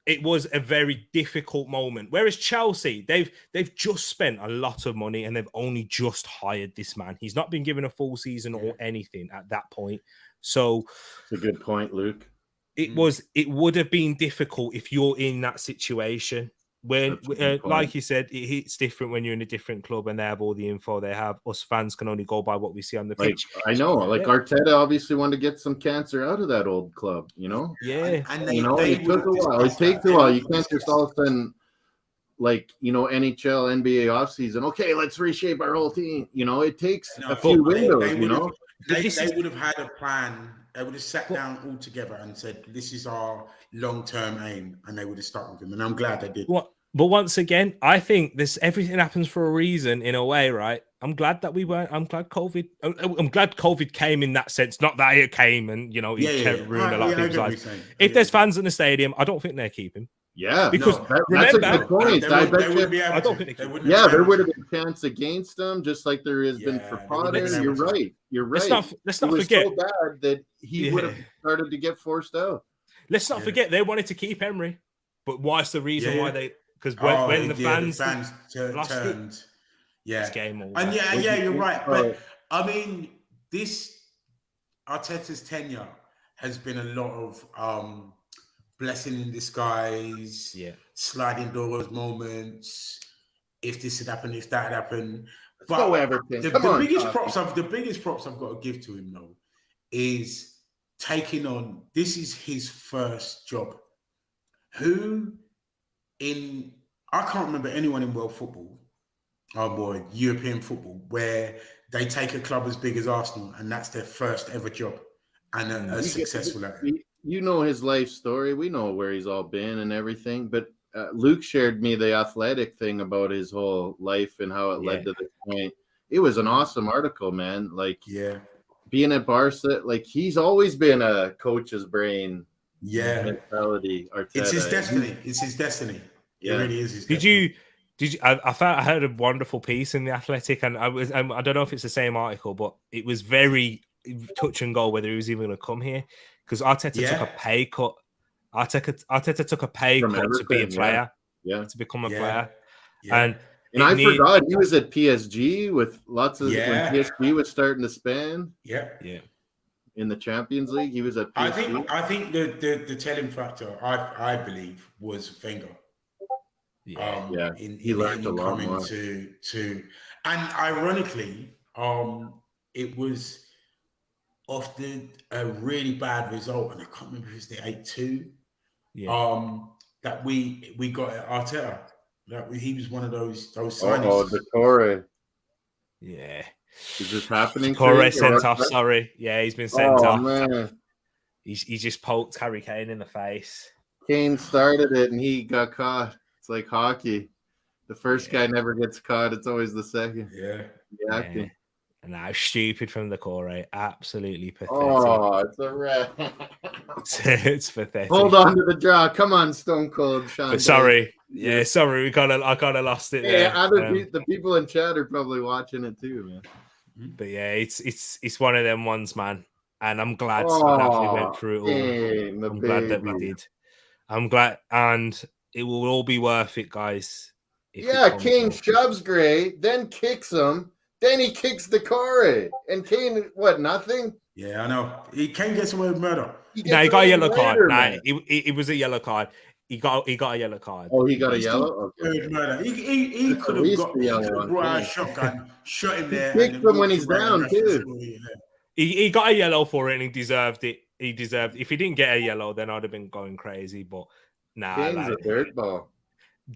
a very difficult moment. Whereas Chelsea, they've just spent a lot of money and they've only just hired this man. He's not been given a full season or anything at that point. So it's a good point, Luke. It would have been difficult if you're in that situation. When, like you said, it's different when you're in a different club and they have all the info they have. Us fans can only go by what we see on the pitch. I know, Arteta obviously wanted to get some cancer out of that old club, Yeah. And it took a while. It takes a while. You can't just all of a sudden, NHL, NBA offseason, okay, let's reshape our whole team. It takes a few windows, They would have had a plan. They would have sat down all together and said, "This is our long-term aim," and they would have stuck with him. And I'm glad they did. But once again, I think everything happens for a reason in a way, right? I'm glad that we weren't. I'm glad COVID came in that sense. Not that it came and it ruined a lot of people's lives. If there's fans in the stadium, I don't think they're keeping. Yeah, because that's a good point. I don't think they would. Yeah, there would have been a chance against them, just like there has been for Potter. You're right. Let's not forget. So bad that he would have started to get forced out. Let's not forget they wanted to keep Emery, but what's the reason why they? Because when the fans turned, this game over. And you're right. But I mean, this Arteta's tenure has been a lot of blessing in disguise, sliding doors moments. If this had happened, if that had happened, but the biggest props I've got to give to him though is taking on. This is his first job. I can't remember anyone in world football, European football, where they take a club as big as Arsenal and that's their first ever job and a successful at it. You know his life story. We know where he's all been and everything. But Luke shared me the Athletic thing about his whole life and how it led to this point. It was an awesome article, man. Being at Barca, he's always been a coach's brain. Mentality. Arteta. It's his destiny. It's his destiny. Yeah. It really is his destiny. Did you? I heard a wonderful piece in the Athletic, and I don't know if it's the same article, but it was very touch and go whether he was even going to come here. Because Arteta took a pay cut. Arteta took a pay cut to be a player, to become a player. Yeah. And I forgot he was at PSG with lots of when PSG was starting to spend. Yeah. In the Champions League, he was at PSG. I think the telling factor, I believe, was Wenger. He learned a lot more. And ironically, it was often a really bad result, and I can't remember if it was the 8-2 that we got at Arteta. He was one of those signings. Oh, Decore. Yeah. Is this happening? Decore sent off, sorry. Yeah, he's been sent off. Man. He just poked Harry Kane in the face. Kane started it and he got caught. It's like hockey. The first guy never gets caught. It's always the second. Yeah. And now stupid from the core, absolutely pathetic. Oh, it's a wreck. It's pathetic. Hold on to the draw. Come on, Stone Cold Sean. Sorry. Yeah, sorry. I kind of lost it. Yeah, the people in chat are probably watching it too, man. But yeah, it's one of them ones, man. And I'm glad that we went through it all. I'm glad that we did. I'm glad, and it will all be worth it, guys. Kane shoves Gray, then kicks him. Then he kicks Decore. And Kane, nothing? Yeah, I know. Kane gets away with murder. He got a yellow card. It was a yellow card. He got a yellow card. Oh, he got a yellow? Okay. Murder. He could have brought out a shotgun, shot him there. He kicked him when he's down, too. He got a yellow for it and he deserved it. If he didn't get a yellow, then I'd have been going crazy. But Kane's a dirtball.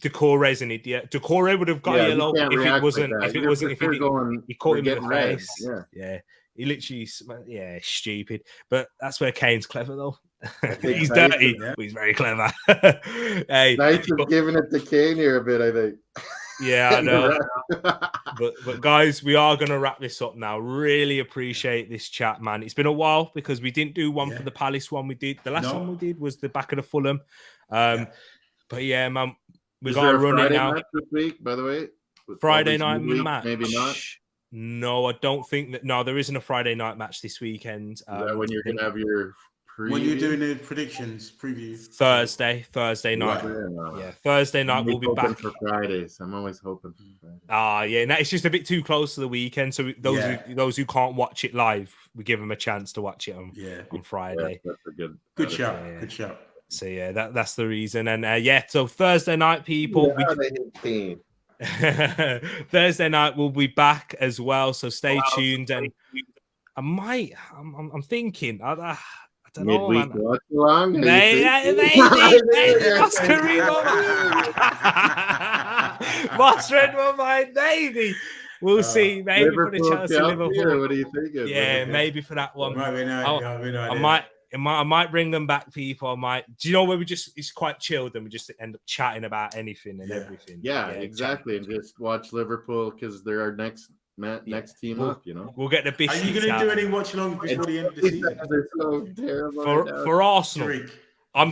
Decore's an idiot. Decore would have got yellow if it wasn't. He caught him in the face. He literally, stupid. But that's where Kane's clever, though. He's Tyson, dirty, yeah. but he's very clever. Hey, Tyson's giving it to Kane here a bit, I think. yeah, I know. But guys, we are going to wrap this up now. Really appreciate this chat, man. It's been a while because we didn't do one for the Palace one. We did the last one we did was the back of the Fulham. But yeah, man, we got to run it now. Match this week, by the way, Friday night match, maybe not. No, I don't think that. No, there isn't a Friday night match this weekend. Is that when you're gonna have your preview? When you're doing the predictions preview? Thursday night. Yeah, Thursday night we'll be back for Fridays. I'm always hoping for Friday. Yeah, it's just a bit too close to the weekend. So those who can't watch it live, we give them a chance to watch it on Friday. Yeah, that's a good shout. Good shout. So yeah, that's the reason. And so Thursday night, people. Thursday night we'll be back as well. So stay tuned. And I'm thinking. I don't know, man. Maybe. Must read my mind, maybe. We'll see. Maybe for the Chelsea Liverpool. What do you think? Yeah, maybe for that one. I might bring them back, people. Do you know where it's quite chilled and we just end up chatting about anything and everything. Yeah, exactly. And just watch Liverpool because they're our next team up, you know. We'll get the biscuits. Are you going to do any watch along before the end of the season? They're so terrible for Arsenal. Tereak.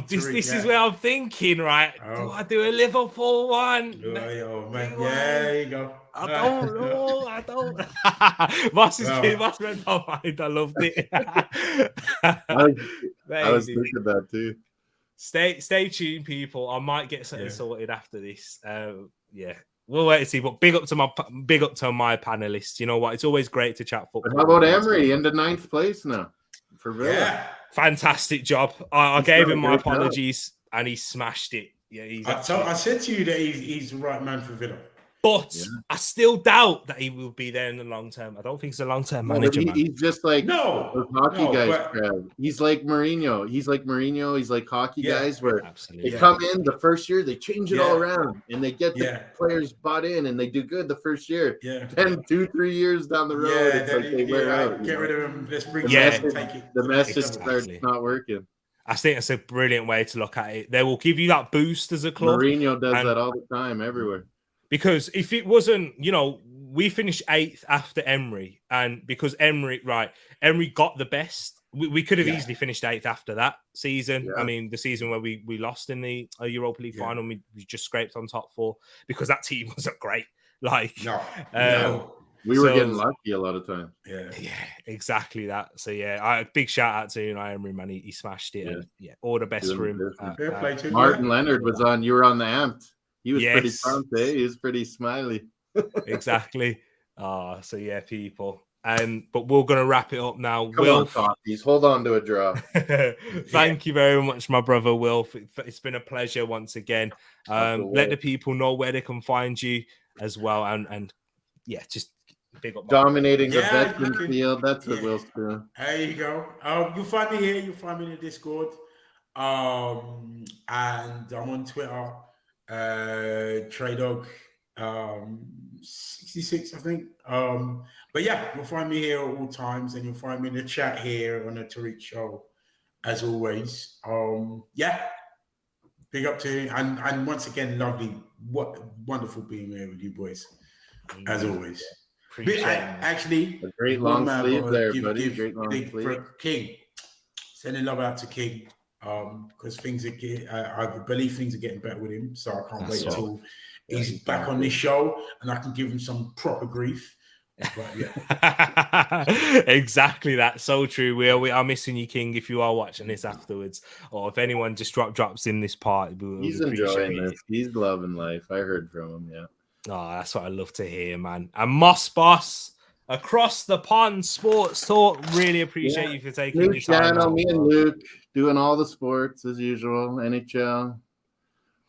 This is where I'm thinking, right? Do I do a Liverpool one? Man. Yeah, there you go. I don't know. I don't. Must read my mind. I loved it. I was thinking that too. Stay tuned, people. I might get something sorted after this. We'll wait and see. But big up to my panelists. You know what? It's always great to chat football. But how about Emery in the 9th place now for Villa? Yeah. Fantastic job. I gave him my apologies, and he smashed it. Yeah, I said to you that he's the right man for Villa. But I still doubt that he will be there in the long term. I don't think he's a long-term manager. He's just like those hockey guys. He's like Mourinho. He's like hockey guys where they come in the first year, they change it all around, and they get the players bought in, and they do good the first year. Yeah. Then 2-3 years down the road, it's like they wear out. Get rid of him. Let's bring the message starts not working. I think that's a brilliant way to look at it. They will give you that boost as a club. Mourinho does that all the time, everywhere. Because if it wasn't, we finished 8th after Emery, and because Emery got the best, we could have easily finished 8th after that season. Yeah. I mean, the season where we lost in the Europa League final, we just scraped on top 4 because that team wasn't great. We were getting lucky a lot of times. Yeah, exactly that. So big shout out to Emery, man. He smashed it. And, all the best for him. Martin Leonard was on. You were on the Amped. He was pretty pumped, eh? He was pretty smiley. Exactly. People. But we're going to wrap it up now. Will, hold on to a draw. Thank you very much, my brother Will. It's been a pleasure once again. Let the people know where they can find you as well. And just big up. Dominating the veteran field. That's what Will's doing. There you go. You'll find me here. You'll find me in the Discord. And I'm on Twitter. Traydog 66, I think. But you'll find me here at all times, and you'll find me in the chat here on the Tereak show as always. Big up to you, and once again, lovely, wonderful being here with you boys as always. Actually, a great long sleeve there, buddy. Great long sleeve. King, sending love out to King. Because I believe things are getting better with him, so I can't wait until he's back on this show and I can give him some proper grief. But, exactly that. So true. We are missing you, King. If you are watching this afterwards, or if anyone just drops in this part, he's enjoying this. He's loving life. I heard from him. Yeah. Oh, that's what I love to hear, man. And Moss Boss. Across the Pond Sports Talk. Really appreciate you for taking your time. Me and Luke doing all the sports as usual. NHL,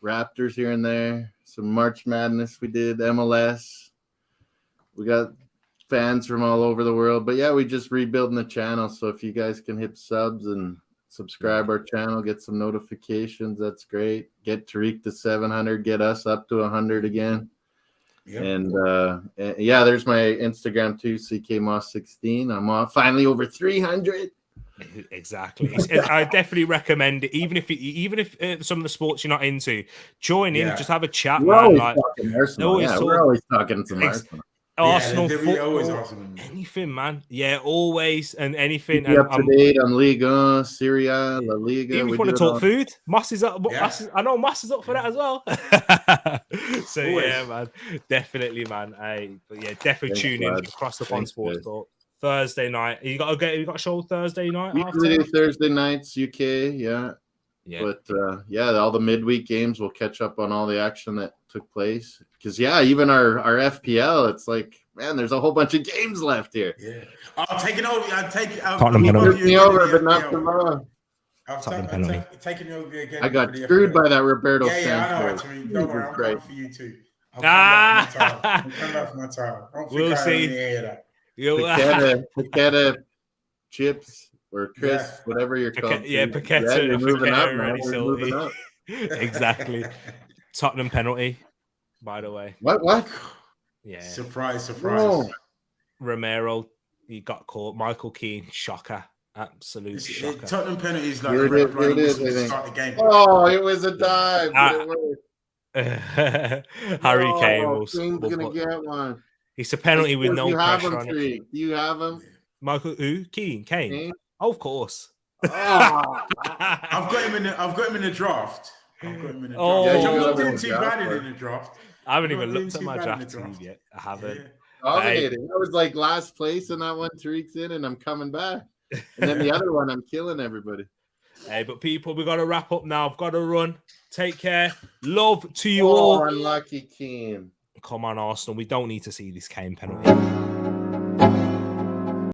Raptors here and there. Some March Madness we did. MLS. We got fans from all over the world. But we just rebuilding the channel. So if you guys can hit subs and subscribe our channel, get some notifications, that's great. Get Tereak to 700. Get us up to 100 again. Yeah. And yeah, there's my Instagram too, CKMoss16. I'm finally over 300. Exactly. I definitely recommend it. Even if some of the sports you're not into, join in, just have a chat, We're man. always Like talking Arsenal. always We're always talking some Arsenal. Arsenal, they're football, always Arsenal. anything, man. Yeah, always and anything. Keep you up to date on Liga, Serie A, La Liga. Even if you want to talk food, Moss is up. I know Moss is up for that as well. So always. Yeah, man, definitely, man. But yeah, definitely tune in across the Pond Sports Talk. Thursday night. You got a show Thursday night. Usually Thursday nights, UK. Yeah. But yeah, all the midweek games will catch up on all the action that took place. Because even our FPL, it's like, man, there's a whole bunch of games left here. Yeah, I'll take it over. I'll take it. Tottenham penalty. Me over, but not tomorrow. I've taken over again. I got screwed by that Roberto. Yeah, I know. Actually, don't worry, I'm coming for you too. I'll come back for my time. We'll see. Paqueta chips or crisps, whatever you're called. Paqueta. You're moving up, man. We're moving up. Exactly. Tottenham penalty, by the way. What? Yeah. Surprise. No. Romero, he got caught. Michael Keane, shocker. Absolute shocker. Tottenham penalty is like to start the game. Oh, it was a dive. Harry Kane Kane's gonna get one. It's a penalty with no pressure on it. Do you have him? Michael Kane? Oh, of course. I've got him in the draft. I'm not doing too bad in the draft. I haven't even looked at my draft team yet. I haven't. Dominating. I was like last place in that one. Tereak's in, and I'm coming back. And then the other one, I'm killing everybody. Hey, but people, we got to wrap up now. I've got to run. Take care. Love to you all. Unlucky Keane. Come on, Arsenal. We don't need to see this Kane penalty.